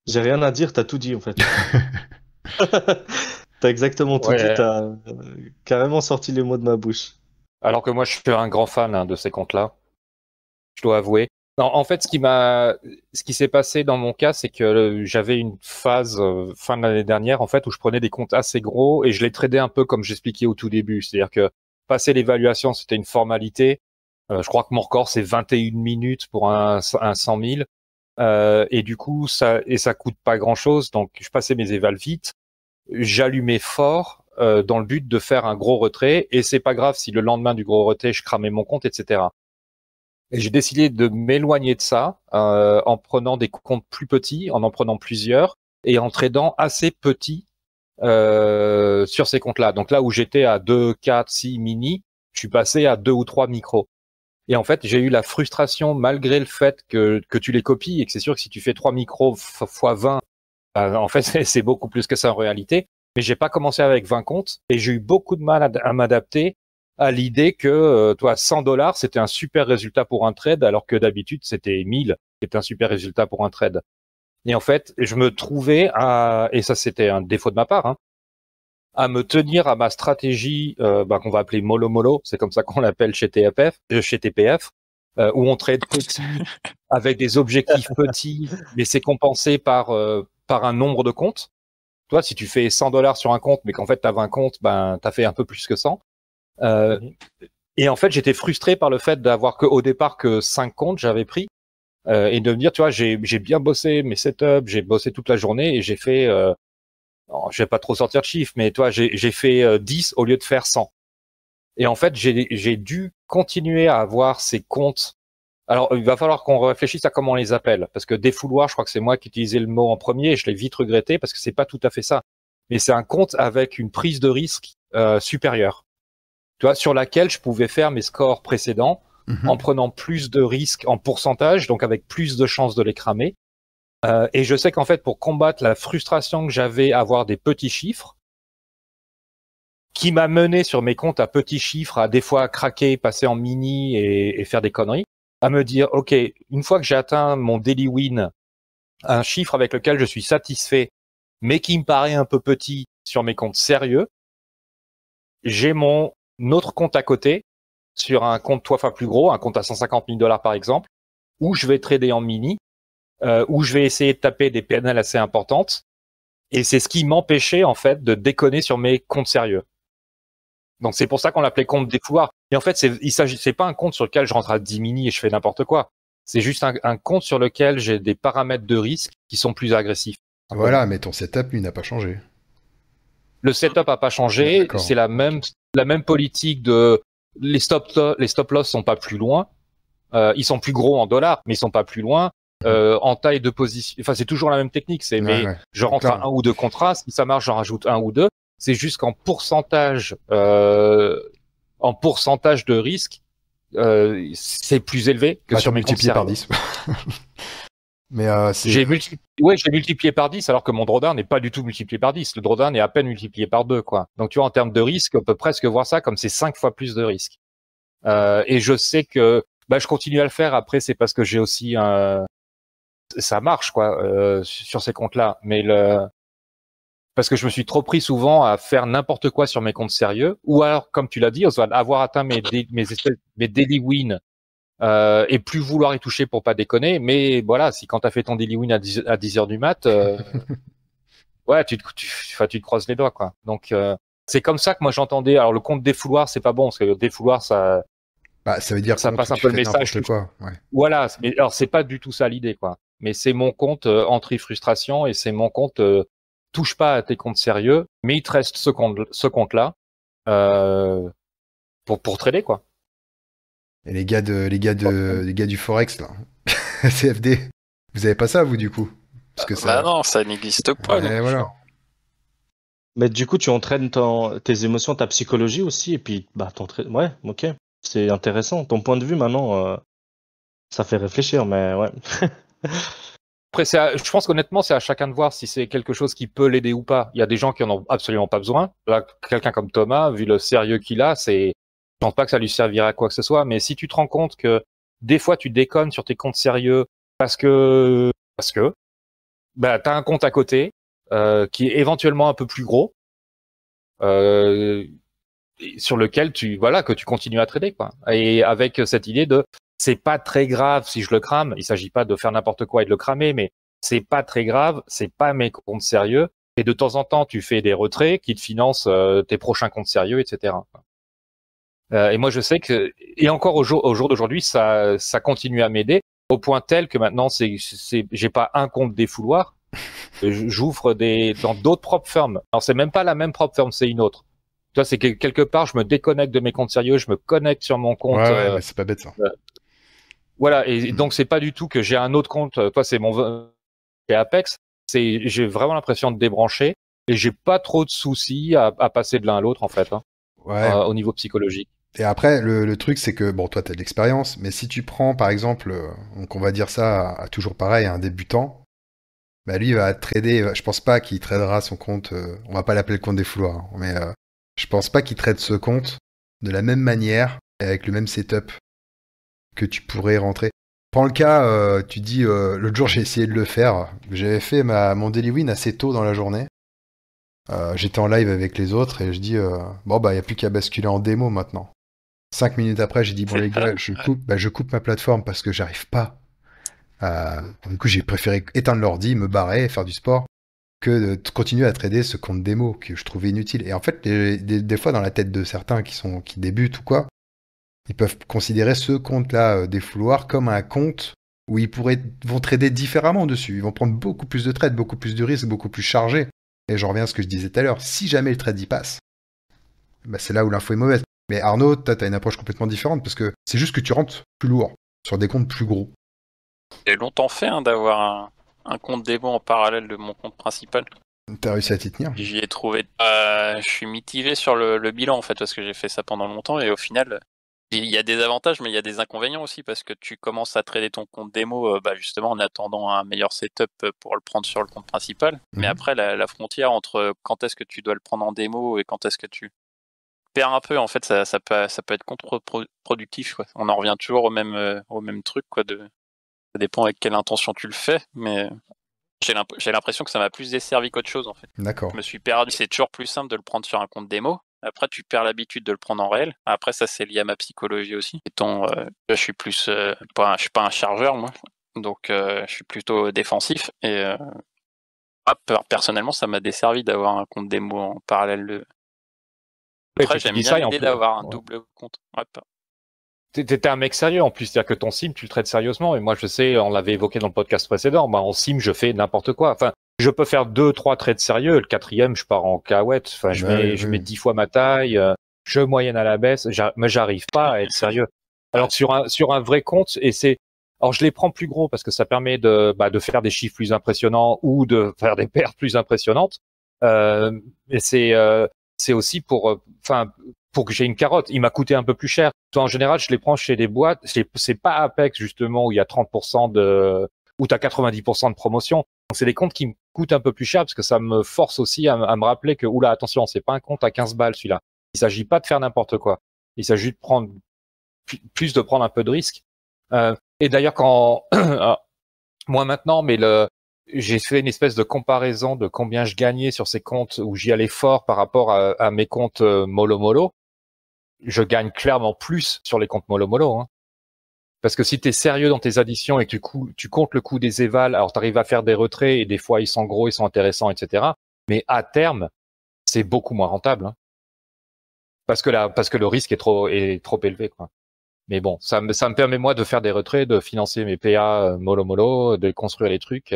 J'ai rien à dire, t'as tout dit en fait. T'as exactement tout dit, Ouais. t'as carrément sorti les mots de ma bouche. Alors que moi, je suis un grand fan de ces comptes-là, je dois avouer. Non, en fait, ce qui s'est passé dans mon cas, c'est que j'avais une phase fin de l'année dernière, en fait, où je prenais des comptes assez gros et je les tradais un peu comme j'expliquais au tout début. C'est-à-dire que passer l'évaluation, c'était une formalité. Je crois que mon record, c'est 21 minutes pour un 100 000. Et du coup, ça coûte pas grand-chose. Donc, je passais mes évals vite. J'allumais fort dans le but de faire un gros retrait. Et c'est pas grave si le lendemain du gros retrait, je cramais mon compte, etc. Et j'ai décidé de m'éloigner de ça en prenant des comptes plus petits, en prenant plusieurs et en tradant assez petit sur ces comptes-là. Donc là où j'étais à 2, 4, 6 mini, je suis passé à 2 ou 3 micros. Et en fait, j'ai eu la frustration, malgré le fait que tu les copies, et que c'est sûr que si tu fais 3 micros fois 20, en fait, c'est beaucoup plus que ça en réalité. Mais j'ai pas commencé avec 20 comptes, et j'ai eu beaucoup de mal à m'adapter à l'idée que, toi, $100, c'était un super résultat pour un trade, alors que d'habitude, c'était 1000, qui était un super résultat pour un trade. Et en fait, je me trouvais et ça c'était un défaut de ma part, hein, à me tenir à ma stratégie qu'on va appeler mollo mollo, c'est comme ça qu'on l'appelle chez TPF, où on trade petit avec des objectifs petits, mais c'est compensé par un nombre de comptes. Toi, si tu fais $100 sur un compte, mais qu'en fait t'as 20 comptes, ben t'as fait un peu plus que 100. Et en fait, j'étais frustré par le fait d'avoir au départ que 5 comptes j'avais pris. Et de me dire, tu vois, j'ai bien bossé mes setups, j'ai bossé toute la journée et j'ai fait, je vais pas trop sortir de chiffres, mais toi, j'ai fait 10 au lieu de faire 100. Et en fait, j'ai dû continuer à avoir ces comptes. Alors, il va falloir qu'on réfléchisse à comment on les appelle, parce que défouloir, je crois que c'est moi qui utilisais le mot en premier et je l'ai vite regretté parce que c'est pas tout à fait ça. Mais c'est un compte avec une prise de risque supérieure, tu vois, sur laquelle je pouvais faire mes scores précédents. En prenant plus de risques en pourcentage, donc avec plus de chances de les cramer. Et je sais qu'en fait, pour combattre la frustration que j'avais à avoir des petits chiffres, qui m'a mené sur mes comptes à petits chiffres, à des fois craquer, passer en mini et faire des conneries, à me dire, OK, une fois que j'ai atteint mon daily win, un chiffre avec lequel je suis satisfait, mais qui me paraît un peu petit sur mes comptes sérieux, j'ai mon autre compte à côté, sur un compte 3 fois plus gros, un compte à $150 000 par exemple, où je vais trader en mini, où je vais essayer de taper des PNL assez importantes. Et c'est ce qui m'empêchait en fait de déconner sur mes comptes sérieux. Donc c'est pour ça qu'on l'appelait compte défouloir. Et en fait, c'est pas un compte sur lequel je rentre à 10 mini et je fais n'importe quoi. C'est juste un compte sur lequel j'ai des paramètres de risque qui sont plus agressifs. Voilà, mais ton setup, lui, n'a pas changé. Le setup a pas changé. C'est la même politique de les stop loss sont pas plus loin. Ils sont plus gros en dollars, mais ils sont pas plus loin. En taille de position, enfin c'est toujours la même technique. Je rentre à 1 ou 2 contrats. Si ça marche, j'en rajoute 1 ou 2. C'est juste qu'en pourcentage, de risque, c'est plus élevé que sur mes comptes multiplié par 10. Mais j'ai multiplié par 10 alors que mon drawdown n'est pas du tout multiplié par 10. Le drawdown est à peine multiplié par 2, quoi. Donc tu vois, en termes de risque, on peut presque voir ça comme c'est 5 fois plus de risque. Et je sais que je continue à le faire. Après, c'est parce que j'ai aussi ça marche, quoi, sur ces comptes-là. Mais parce que je me suis trop pris souvent à faire n'importe quoi sur mes comptes sérieux, ou alors, comme tu l'as dit, Oswald, avoir atteint mes daily wins et plus vouloir y toucher pour pas déconner. Mais voilà, si quand t'as fait ton daily win à 10 heures du mat, ouais, tu te creuses les doigts, quoi. Donc c'est comme ça que moi j'entendais. Alors le compte défouloir, c'est pas bon, parce que le défouloir, ça veut dire ça passe un peu le message. Quoi, ouais. Voilà, mais alors c'est pas du tout ça l'idée, quoi. Mais c'est mon compte anti-frustration et c'est mon compte touche pas à tes comptes sérieux, mais il te reste ce compte-là pour trader, quoi. Et les gars du Forex, là, CFD, vous avez pas ça, vous, du coup? Parce que ça... Bah non, ça n'existe pas. Ouais, voilà. Mais du coup, tu entraînes tes émotions, ta psychologie aussi, et puis, ouais, ok. C'est intéressant. Ton point de vue, maintenant, ça fait réfléchir, mais ouais. Après, je pense qu'honnêtement, c'est à chacun de voir si c'est quelque chose qui peut l'aider ou pas. Il y a des gens qui en ont absolument pas besoin. Là, quelqu'un comme Thomas, vu le sérieux qu'il a, je pense pas que ça lui servirait à quoi que ce soit. Mais si tu te rends compte que des fois tu déconnes sur tes comptes sérieux parce que t'as un compte à côté qui est éventuellement un peu plus gros, sur lequel que tu continues à trader, quoi. Et avec cette idée c'est pas très grave si je le crame. Il s'agit pas de faire n'importe quoi et de le cramer, mais c'est pas très grave. C'est pas mes comptes sérieux. Et de temps en temps, tu fais des retraits qui te financent tes prochains comptes sérieux, etc. Et moi, je sais que, et encore au jour d'aujourd'hui, ça continue à m'aider au point tel que maintenant, j'ai pas un compte défouloir. J'ouvre dans d'autres prop firms. Alors, c'est même pas la même prop firm, c'est une autre. Tu vois, c'est que quelque part, je me déconnecte de mes comptes sérieux, je me connecte sur mon compte. Ouais, c'est pas bête, ça. Voilà, et donc c'est pas du tout que j'ai un autre compte. Toi, c'est mon Apex. J'ai vraiment l'impression de débrancher et j'ai pas trop de soucis à passer de l'un à l'autre en fait, au niveau psychologique. Et après, le truc, c'est que, bon, toi, tu as de l'expérience, mais si tu prends, par exemple, donc on va dire ça à toujours pareil, à un débutant, bah lui, il va trader, je pense pas qu'il tradera son compte, on va pas l'appeler le compte des fouloirs, hein, mais je pense pas qu'il trade ce compte de la même manière, et avec le même setup que tu pourrais rentrer. Prends le cas, tu dis, l'autre jour, j'ai essayé de le faire, j'avais fait mon daily win assez tôt dans la journée, j'étais en live avec les autres, et je dis, bon, bah, il n'y a plus qu'à basculer en démo maintenant. 5 minutes après, j'ai dit, bon les gars, je coupe ma plateforme parce que j'arrive pas à... Du coup, j'ai préféré éteindre l'ordi, me barrer, faire du sport, que de continuer à trader ce compte démo que je trouvais inutile. Et en fait, des fois, dans la tête de certains qui débutent ou quoi, ils peuvent considérer ce compte-là des fouloirs comme un compte où vont trader différemment dessus. Ils vont prendre beaucoup plus de trades, beaucoup plus de risques, beaucoup plus chargés. Et j'en reviens à ce que je disais tout à l'heure. Si jamais le trade y passe, bah, c'est là où l'info est mauvaise. Mais Arnaud, toi, t'as une approche complètement différente parce que c'est juste que tu rentres plus lourd sur des comptes plus gros. J'ai longtemps fait d'avoir un compte démo en parallèle de mon compte principal. T'as réussi à t'y tenir? J'y ai trouvé. Je suis mitigé sur le bilan en fait parce que j'ai fait ça pendant longtemps et au final, il y a des avantages mais il y a des inconvénients aussi parce que tu commences à trader ton compte démo justement en attendant un meilleur setup pour le prendre sur le compte principal. Mais après, la frontière entre quand est-ce que tu dois le prendre en démo et quand est-ce que tu perds un peu, en fait, ça peut être contre-productif, quoi. On en revient toujours au même truc, quoi. Ça dépend avec quelle intention tu le fais, mais j'ai l'impression que ça m'a plus desservi qu'autre chose, en fait. D'accord. Je me suis perdu. C'est toujours plus simple de le prendre sur un compte démo. Après, tu perds l'habitude de le prendre en réel. Après, ça, c'est lié à ma psychologie aussi. Étant, je suis plus, je suis pas un chargeur, moi. Donc, je suis plutôt défensif. Et personnellement, ça m'a desservi d'avoir un compte démo en parallèle de. Après, j'aime bien l'idée d'avoir un double compte. Ouais, T'étais un mec sérieux en plus, c'est-à-dire que ton sim, tu le traites sérieusement. Et moi, je sais, on l'avait évoqué dans le podcast précédent, en sim, je fais n'importe quoi. Enfin, je peux faire 2-3 trades sérieux. Le 4e, je pars en cacahuète. Enfin, je mets 10 fois ma taille, je moyenne à la baisse, mais j'arrive pas à être sérieux. Alors, sur un vrai compte, alors, je les prends plus gros parce que ça permet de faire des chiffres plus impressionnants ou de faire des pertes plus impressionnantes. Mais c'est aussi pour que j'ai une carotte. Il m'a coûté un peu plus cher. Toi, en général, je les prends chez des boîtes. C'est pas Apex, justement, où il y a 30% où t'as 90% de promotion. Donc, c'est des comptes qui me coûtent un peu plus cher parce que ça me force aussi à me rappeler que, oula, attention, c'est pas un compte à 15 balles, celui-là. Il s'agit pas de faire n'importe quoi. Il s'agit de prendre de prendre un peu de risque. Et d'ailleurs, quand, moi maintenant, mais j'ai fait une espèce de comparaison de combien je gagnais sur ces comptes où j'y allais fort par rapport à mes comptes mollo. Je gagne clairement plus sur les comptes mollo, hein. Parce que si tu es sérieux dans tes additions et que tu comptes le coût des évals, alors tu arrives à faire des retraits et des fois ils sont gros, ils sont intéressants, etc. Mais à terme, c'est beaucoup moins rentable, hein. Parce que le risque est trop élevé, quoi. Mais bon, ça me permet moi de faire des retraits, de financer mes PA mollo, de construire les trucs.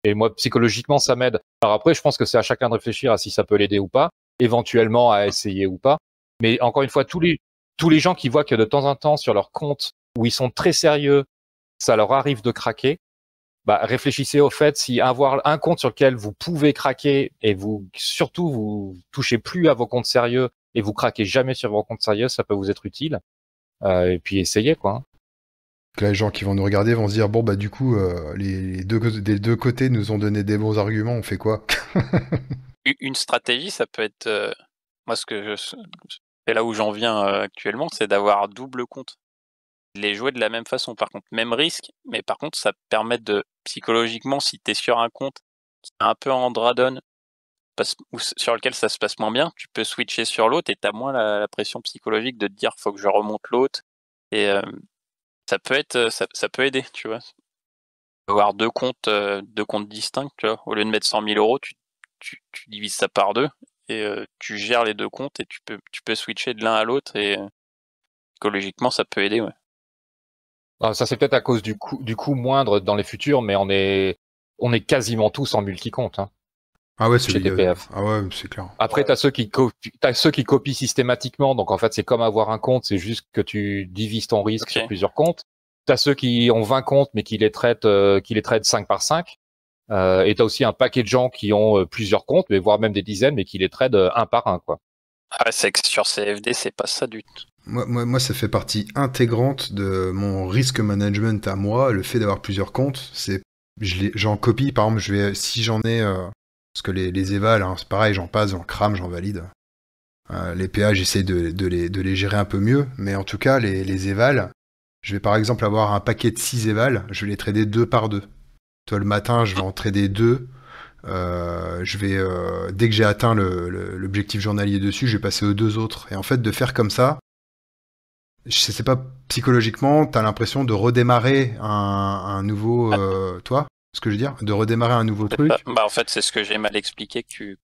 Et moi, psychologiquement, ça m'aide. Alors après, je pense que c'est à chacun de réfléchir à si ça peut l'aider ou pas, éventuellement à essayer ou pas. Mais encore une fois, tous les gens qui voient que de temps en temps, sur leur compte, où ils sont très sérieux, ça leur arrive de craquer, réfléchissez au fait, si avoir un compte sur lequel vous pouvez craquer et surtout, vous touchez plus à vos comptes sérieux et vous craquez jamais sur vos comptes sérieux, ça peut vous être utile. Et puis essayez, quoi, hein. Là, les gens qui vont nous regarder vont se dire, bon, du coup, des deux côtés nous ont donné des bons arguments, on fait quoi? Une stratégie, ça peut être, moi, c'est là où j'en viens actuellement, c'est d'avoir double compte. Les jouer de la même façon, par contre, même risque, mais par contre, ça permet de, psychologiquement, si tu es sur un compte qui est un peu en dradon, ou sur lequel ça se passe moins bien, tu peux switcher sur l'autre et tu as moins la pression psychologique de te dire, faut que je remonte l'autre. Et ça peut aider, tu vois. Avoir deux comptes distincts, tu vois. Au lieu de mettre 100 000 €, tu divises ça par deux et tu gères les deux comptes et tu peux switcher de l'un à l'autre et psychologiquement ça peut aider, ouais. Alors, ça c'est peut-être à cause du coût moindre dans les futurs, mais on est quasiment tous en multi-compte, hein. Ah ouais, chez TPF. Ah ouais, c'est clair. Après, t'as ceux qui copient systématiquement, donc en fait c'est comme avoir un compte, c'est juste que tu divises ton risque sur plusieurs comptes. T'as ceux qui ont 20 comptes mais qui les traitent 5 par 5. Et t'as aussi un paquet de gens qui ont plusieurs comptes, mais voire même des dizaines, mais qui les tradent un par un, quoi. Ah, c'est que sur CFD, c'est pas ça du tout. Moi, ça fait partie intégrante de mon risk management à moi, le fait d'avoir plusieurs comptes. J'en copie, par exemple, si j'en ai, parce que les évals, hein, c'est pareil, j'en passe, j'en crame, j'en valide. Les PA, j'essaie de les gérer un peu mieux, mais en tout cas, les évals, je vais par exemple avoir un paquet de 6 évals, je vais les trader 2 par 2. Toi, le matin, je vais en trader 2. Dès que j'ai atteint l'objectif journalier dessus, je vais passer aux 2 autres. Et en fait, de faire comme ça, je sais pas, psychologiquement, t'as l'impression de redémarrer un nouveau, toi, ce que je veux dire, de redémarrer un nouveau truc. Bah, en fait, c'est ce que j'ai mal expliqué que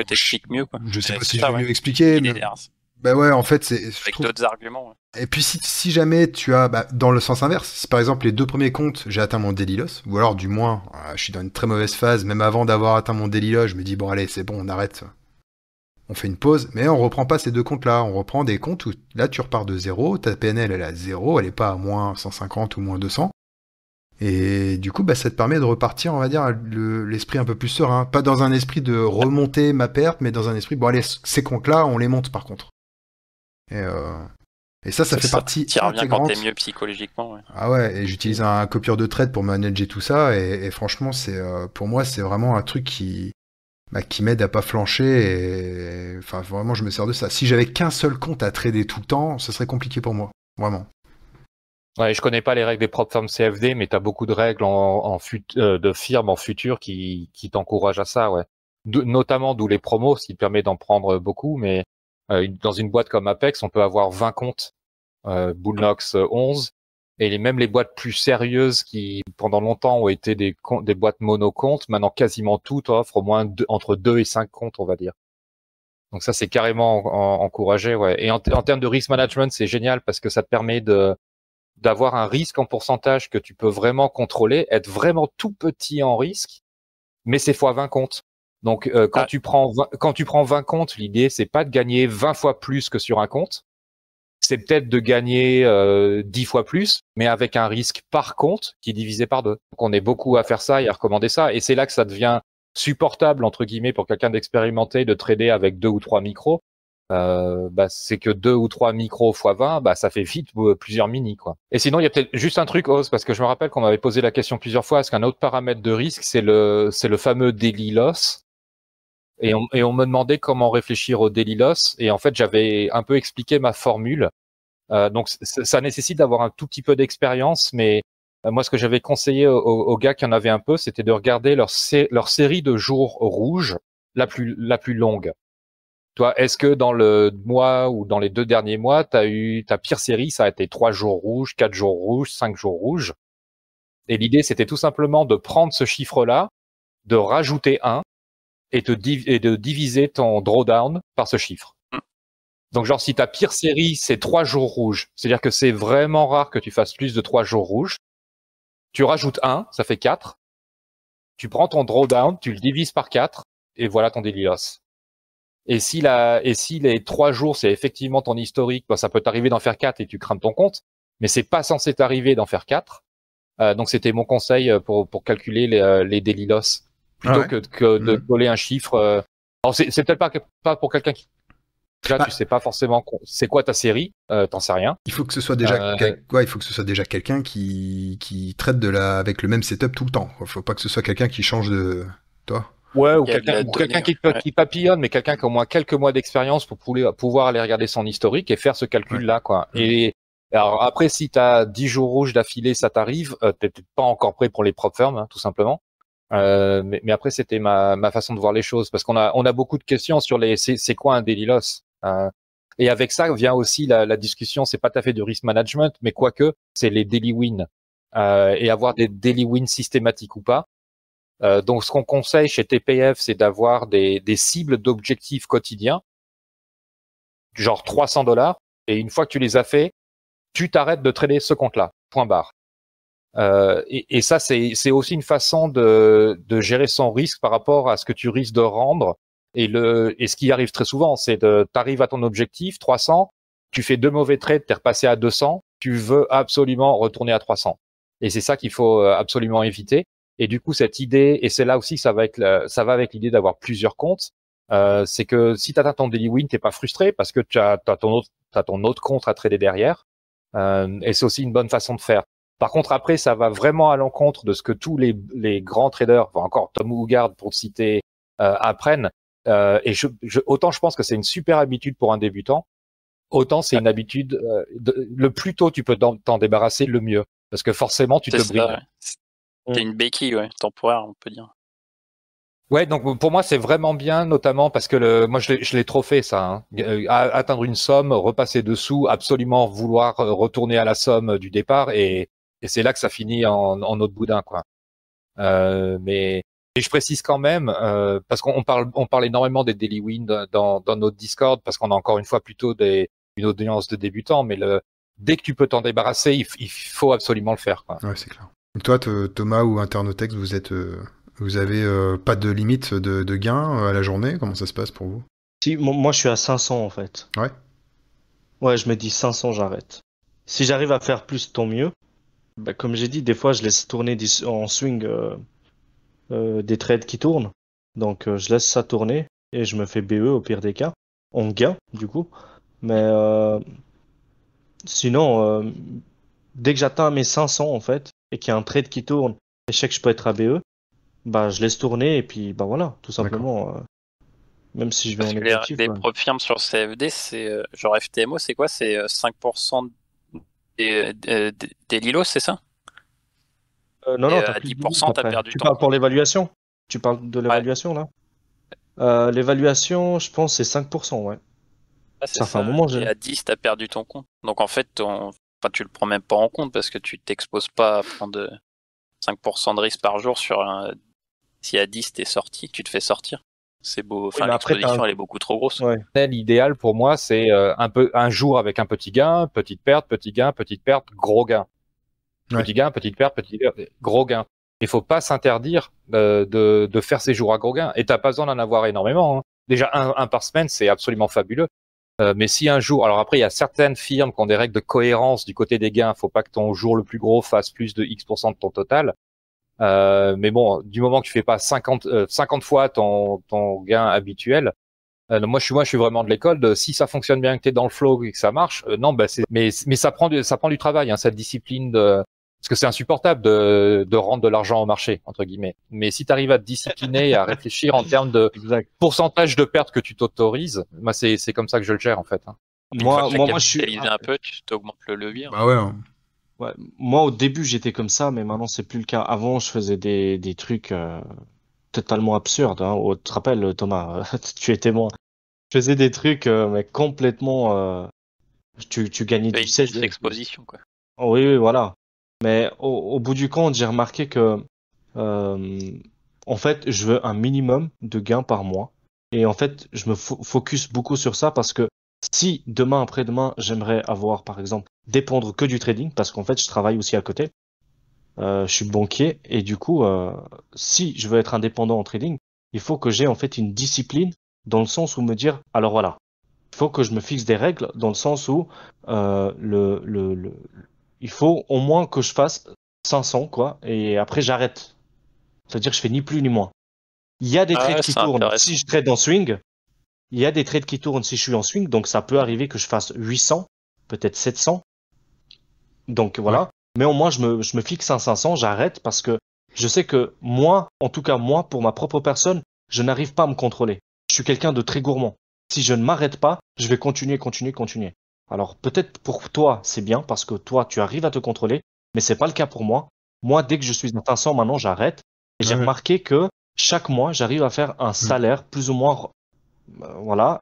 t'expliques mieux, quoi. Je sais pas C'est si ça, je vais ouais. mieux expliquer, mais IDDR, bah ouais, en fait, je avec trouve. d'autres arguments. Ouais. Et puis si jamais tu as, dans le sens inverse, si par exemple les 2 premiers comptes, j'ai atteint mon daily loss, ou alors du moins, je suis dans une très mauvaise phase, même avant d'avoir atteint mon daily loss, je me dis bon allez, c'est bon, on arrête. On fait une pause, mais on reprend pas ces 2 comptes-là. On reprend des comptes où là tu repars de 0, ta PNL elle est à 0, elle est pas à moins 150 ou moins 200. Et du coup, ça te permet de repartir, on va dire, l'esprit un peu plus serein. Pas dans un esprit de remonter ma perte, mais dans un esprit, bon allez, ces comptes-là, on les monte par contre. Et ça fait partie T'y reviens quand intégrante. t'es mieux psychologiquement. Ouais. Ah ouais, et j'utilise un copieur de trade pour manager tout ça, et franchement, pour moi, c'est vraiment un truc qui m'aide à pas flancher, et enfin, vraiment, je me sers de ça. Si j'avais qu'un seul compte à trader tout le temps, ce serait compliqué pour moi. Vraiment. Ouais, je connais pas les règles des propres firmes CFD, mais t'as beaucoup de règles de firmes en futur qui t'encouragent à ça, ouais. Notamment d'où les promos, ce qui permet d'en prendre beaucoup, mais dans une boîte comme Apex, on peut avoir 20 comptes, Bullnox 11, et même les boîtes plus sérieuses qui, pendant longtemps, ont été des boîtes monocomptes, maintenant quasiment toutes offrent au moins entre 2 et 5 comptes, on va dire. Donc ça, c'est carrément encouragé, ouais. Et en termes de risk management, c'est génial parce que ça te permet d'avoir un risque en pourcentage que tu peux vraiment contrôler, être vraiment tout petit en risque, mais c'est fois 20 comptes. Donc quand tu prends 20 comptes, l'idée c'est pas de gagner 20 fois plus que sur un compte, c'est peut-être de gagner 10 fois plus, mais avec un risque par compte qui est divisé par 2. Donc on est beaucoup à faire ça et à recommander ça, et c'est là que ça devient supportable entre guillemets pour quelqu'un d'expérimenté de trader avec 2 ou 3 micros. C'est que 2 ou 3 micros x 20, ça fait vite plusieurs mini, quoi. Et sinon, il y a peut-être juste un truc, Oz, parce que je me rappelle qu'on m'avait posé la question plusieurs fois, est-ce qu'un autre paramètre de risque, c'est le fameux daily loss? Et on me demandait comment réfléchir au daily loss, et en fait, j'avais un peu expliqué ma formule. Donc, ça nécessite d'avoir un tout petit peu d'expérience, mais moi, ce que j'avais conseillé aux gars qui en avaient un peu, c'était de regarder leur série de jours rouges la plus longue. Toi, est-ce que dans le mois ou dans les 2 derniers mois, t'as eu ta pire série, ça a été 3 jours rouges, 4 jours rouges, 5 jours rouges? Et l'idée, c'était tout simplement de prendre ce chiffre-là, de rajouter 1 et de diviser ton drawdown par ce chiffre. Donc, genre, si ta pire série, c'est 3 jours rouges, c'est-à-dire que c'est vraiment rare que tu fasses plus de 3 jours rouges, tu rajoutes 1, ça fait 4. Tu prends ton drawdown, tu le divises par 4, et voilà ton daily loss. Et si les 3 jours, c'est effectivement ton historique, ça peut t'arriver d'en faire 4 et tu crames ton compte, mais c'est pas censé t'arriver d'en faire 4. Donc c'était mon conseil pour calculer les daily loss. Plutôt que de coller un chiffre. Alors c'est peut-être pas pour quelqu'un qui... Là, tu sais pas forcément c'est quoi ta série, t'en sais rien. Il faut que ce soit déjà il faut que ce soit déjà quelqu'un qui traite avec le même setup tout le temps. Faut pas que ce soit quelqu'un qui change de... Toi. Ouais, ou quelqu'un qui papillonne, mais quelqu'un qui a au moins quelques mois d'expérience pour pouvoir aller regarder son historique et faire ce calcul-là, quoi. Et alors après, si t'as 10 jours rouges d'affilée, ça t'arrive, t'es peut-être pas encore prêt pour les prop firms, hein, tout simplement. Mais après, c'était ma façon de voir les choses, parce qu'on a beaucoup de questions sur c'est quoi un daily loss. Et avec ça vient aussi la discussion, c'est pas tout à fait du risk management, mais quoique, c'est les daily wins. Et avoir des daily wins systématiques ou pas. Donc, ce qu'on conseille chez TPF, c'est d'avoir des cibles d'objectifs quotidiens, genre $300, et une fois que tu les as fait, tu t'arrêtes de trader ce compte-là, point barre. Et ça, c'est aussi une façon de gérer son risque par rapport à ce que tu risques de rendre. Et ce qui arrive très souvent, c'est t'arrives à ton objectif, 300, tu fais 2 mauvais trades, t'es repassé à 200, tu veux absolument retourner à 300. Et c'est ça qu'il faut absolument éviter. Et du coup, cette idée, et c'est là aussi que ça va avec l'idée d'avoir plusieurs comptes, c'est que si tu atteins ton daily win, t'es pas frustré parce que t'as ton autre compte à trader derrière. Et c'est aussi une bonne façon de faire. Par contre, après, ça va vraiment à l'encontre de ce que tous les grands traders, enfin, encore Tom Hoogard pour le citer, apprennent. Et autant je pense que c'est une super habitude pour un débutant, autant c'est une habitude, le plus tôt tu peux t'en débarrasser, le mieux. Parce que forcément, tu te brides. Ouais. C'est une béquille, temporaire, on peut dire. Ouais, donc pour moi c'est vraiment bien, notamment parce que moi je l'ai trop fait ça, hein. Atteindre une somme, repasser dessous, absolument vouloir retourner à la somme du départ, et c'est là que ça finit en autre boudin, quoi. Mais et je précise quand même, parce qu'on parle énormément des daily wins dans notre Discord, parce qu'on a encore une fois plutôt une audience de débutants, mais dès que tu peux t'en débarrasser, il faut absolument le faire, quoi. Ouais, c'est clair. Et toi, Thomas ou Internotex, vous avez pas de limite de gain à la journée? Comment ça se passe pour vous? Si, moi, je suis à 500 en fait. Ouais. Ouais, je me dis 500, j'arrête. Si j'arrive à faire plus, tant mieux. Bah, comme j'ai dit, des fois, je laisse tourner en swing des trades qui tournent. Donc, je laisse ça tourner et je me fais BE au pire des cas. On gain, du coup. Mais sinon, dès que j'atteins mes 500 en fait, et qu'il y a un trade qui tourne, et je sais que je peux être à BE, bah, je laisse tourner et puis, bah voilà, tout simplement. Même si je vais Parce en que négatif. les prop firmes sur CFD, c'est genre FTMO, c'est quoi? C'est 5% des Lilos, c'est ça? Non, Et non, t'as à plus de 10%, limites t'as après. perdu Tu ton parles pour compte. l'évaluation? Tu parles de Ouais, l'évaluation là? L'évaluation, je pense, c'est 5%, ouais. c'est Ça fait un ça. moment, Et à 10, t'as perdu ton compte. Donc en fait, enfin, tu le prends même pas en compte parce que tu t'exposes pas à prendre 5% de risque par jour sur un. Si à 10, t'es sorti, tu te fais sortir. C'est beau. Oui, Enfin, mais après, l'exposition, elle est beaucoup trop grosse. Ouais. L'idéal pour moi, c'est un jour avec un petit gain, petite perte, gros gain. Ouais. Petit gain, petite perte, gros gain. Il faut pas s'interdire de faire ces jours à gros gain. Et t'as pas besoin d'en avoir énormément, hein. Déjà, un par semaine, c'est absolument fabuleux. Mais si un jour, alors après, il y a certaines firmes qui ont des règles de cohérence du côté des gains. Faut pas que ton jour le plus gros fasse plus de X% de ton total. Mais bon, du moment que tu fais pas 50 fois ton gain habituel, moi je suis vraiment de l'école de si ça fonctionne bien, que t'es dans le flow et que ça marche, non, bah mais ça prend du travail, hein, cette discipline parce que c'est insupportable de rendre de l'argent au marché, entre guillemets. Mais si tu arrives à te discipliner et à réfléchir en termes de Exact. pourcentage de pertes que tu t'autorises, moi c'est comme ça que je le gère en fait, hein. Une fois que t'as Moi, je suis. capitalisé un peu, tu t'augmentes le levier. Bah ouais, hein. Ouais. Moi, au début, j'étais comme ça, mais maintenant, c'est plus le cas. Avant, je faisais des trucs totalement absurdes, hein. Tu te rappelles, Thomas, tu es témoin. Je faisais des trucs, mais complètement. Tu gagnais Tu as du une 16. grosse exposition, quoi. Oui, oui, voilà. Mais au bout du compte, j'ai remarqué que, euh, en fait, je veux un minimum de gains par mois. Et en fait, je me focus beaucoup sur ça parce que si demain, après-demain, j'aimerais avoir, par exemple, dépendre que du trading, parce qu'en fait, je travaille aussi à côté. Je suis banquier et du coup, si je veux être indépendant en trading, il faut que j'ai en fait une discipline dans le sens où me dire, alors voilà, il faut que je me fixe des règles dans le sens où il faut au moins que je fasse 500 quoi, et après j'arrête. C'est-à-dire que je fais ni plus ni moins. Il y a des Ah trades ouais, qui c'est tournent intéressant. si je trade en swing. Il y a des trades qui tournent si je suis en swing, donc ça peut arriver que je fasse 800, peut-être 700. Donc Ouais. voilà. Mais au moins, je me fixe un 500, j'arrête parce que je sais que moi, en tout cas moi, pour ma propre personne, je n'arrive pas à me contrôler. Je suis quelqu'un de très gourmand. Si je ne m'arrête pas, je vais continuer, continuer, continuer. Alors peut-être pour toi, c'est bien parce que toi, tu arrives à te contrôler, mais c'est pas le cas pour moi. Moi, dès que je suis à 500, maintenant, j'arrête. Et j'ai Ouais. remarqué que chaque mois, j'arrive à faire un salaire plus ou moins, voilà,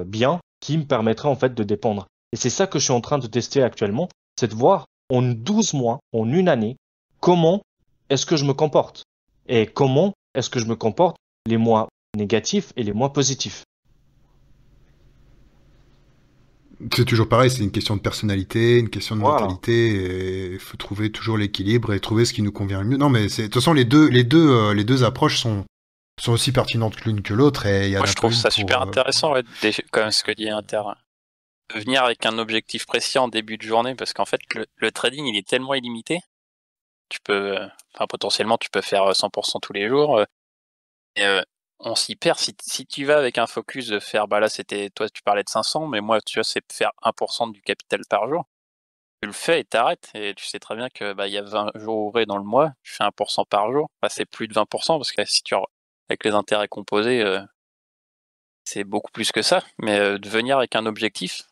bien, qui me permettrait en fait de dépendre. Et c'est ça que je suis en train de tester actuellement, c'est de voir en 12 mois, en une année, comment est-ce que je me comporte et comment est-ce que je me comporte les mois négatifs et les mois positifs. C'est toujours pareil, c'est une question de personnalité, une question de Voilà. mentalité, et il faut trouver toujours l'équilibre et trouver ce qui nous convient le mieux. Non, mais de toute façon, les deux approches sont aussi pertinentes que l'une que l'autre, et il y en Moi, a je pas trouve une ça pour, super intéressant, ouais, comme ce que dit Inter. De venir avec un objectif précis en début de journée, parce qu'en fait, le trading, il est tellement illimité tu peux, potentiellement, tu peux faire 100% tous les jours. Et on s'y perd. Si tu vas avec un focus de faire, là, toi, tu parlais de 500, mais moi, tu vois, c'est faire 1% du capital par jour. Tu le fais et t'arrêtes. Et tu sais très bien que il y a 20 jours ouvrés dans le mois, tu fais 1% par jour. C'est plus de 20%, parce que si avec les intérêts composés, c'est beaucoup plus que ça. Mais de venir avec un objectif,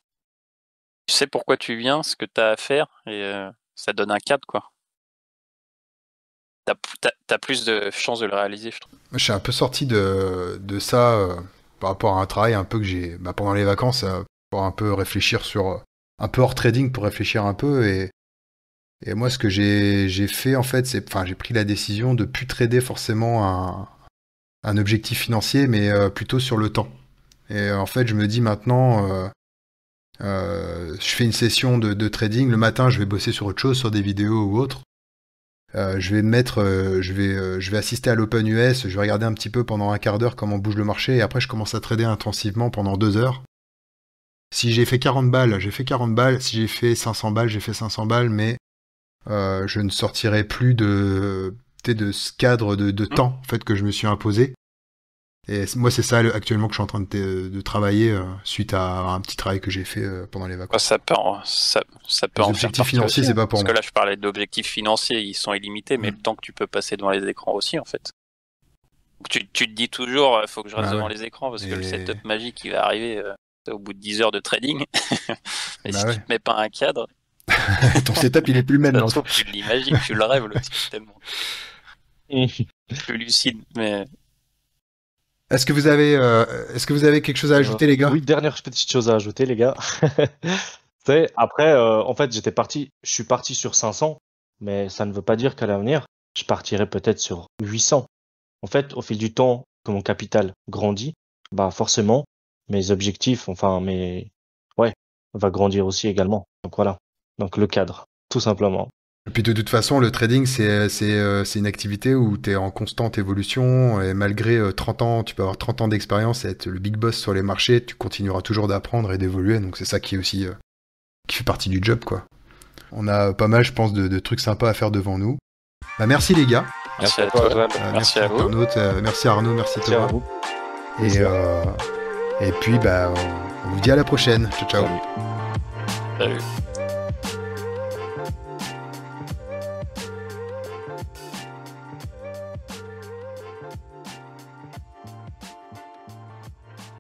tu sais pourquoi tu viens, ce que tu as à faire, et ça donne un cadre, quoi. T'as plus de chances de le réaliser, je trouve. Je suis un peu sorti de ça par rapport à un travail un peu que j'ai pendant les vacances pour un peu réfléchir sur un peu hors trading pour réfléchir un peu et moi ce que j'ai fait en fait j'ai pris la décision de plus trader forcément un objectif financier mais plutôt sur le temps. Et en fait je me dis maintenant je fais une session de trading, le matin je vais bosser sur autre chose, sur des vidéos ou autre. Je vais me mettre, je vais assister à l'Open US, je vais regarder un petit peu pendant un quart d'heure comment bouge le marché, et après je commence à trader intensivement pendant 2 heures. Si j'ai fait 40 balles, j'ai fait 40 balles, si j'ai fait 500 balles, j'ai fait 500 balles, mais je ne sortirai plus de ce cadre de temps en fait, que je me suis imposé. Et moi c'est ça actuellement que je suis en train de travailler suite à un petit travail que j'ai fait pendant les vacances. Ça peut en Les objectifs financiers, aussi, c'est pas pour parce moi. que là, je parlais d'objectifs financiers, ils sont illimités, mais le temps que tu peux passer devant les écrans aussi, en fait. Donc, tu te dis toujours, il faut que je reste devant les écrans, parce que le setup magique, il va arriver au bout de 10 heures de trading. Mais si tu te mets pas un cadre... Ton setup, il est plus le même. Tu l'imagines, tu le rêves, le type, tellement. Plus lucide, mais... Est-ce que vous avez quelque chose à ajouter, les gars? Oui, dernière petite chose à ajouter, les gars. Après, en fait, je suis parti sur 500, mais ça ne veut pas dire qu'à l'avenir, je partirai peut-être sur 800. En fait, au fil du temps, que mon capital grandit, forcément, mes objectifs, va grandir aussi également. Donc voilà. Donc le cadre, tout simplement. Et puis de toute façon, le trading, c'est une activité où tu es en constante évolution, et malgré 30 ans, tu peux avoir 30 ans d'expérience et être le big boss sur les marchés, tu continueras toujours d'apprendre et d'évoluer, donc c'est ça qui est aussi qui fait partie du job, quoi. On a pas mal, je pense, de trucs sympas à faire devant nous. Merci les gars. Merci à toi. Merci à vous. Merci Arnaud, merci Thomas. À vous. Et puis on vous dit à la prochaine. Ciao, ciao. Salut.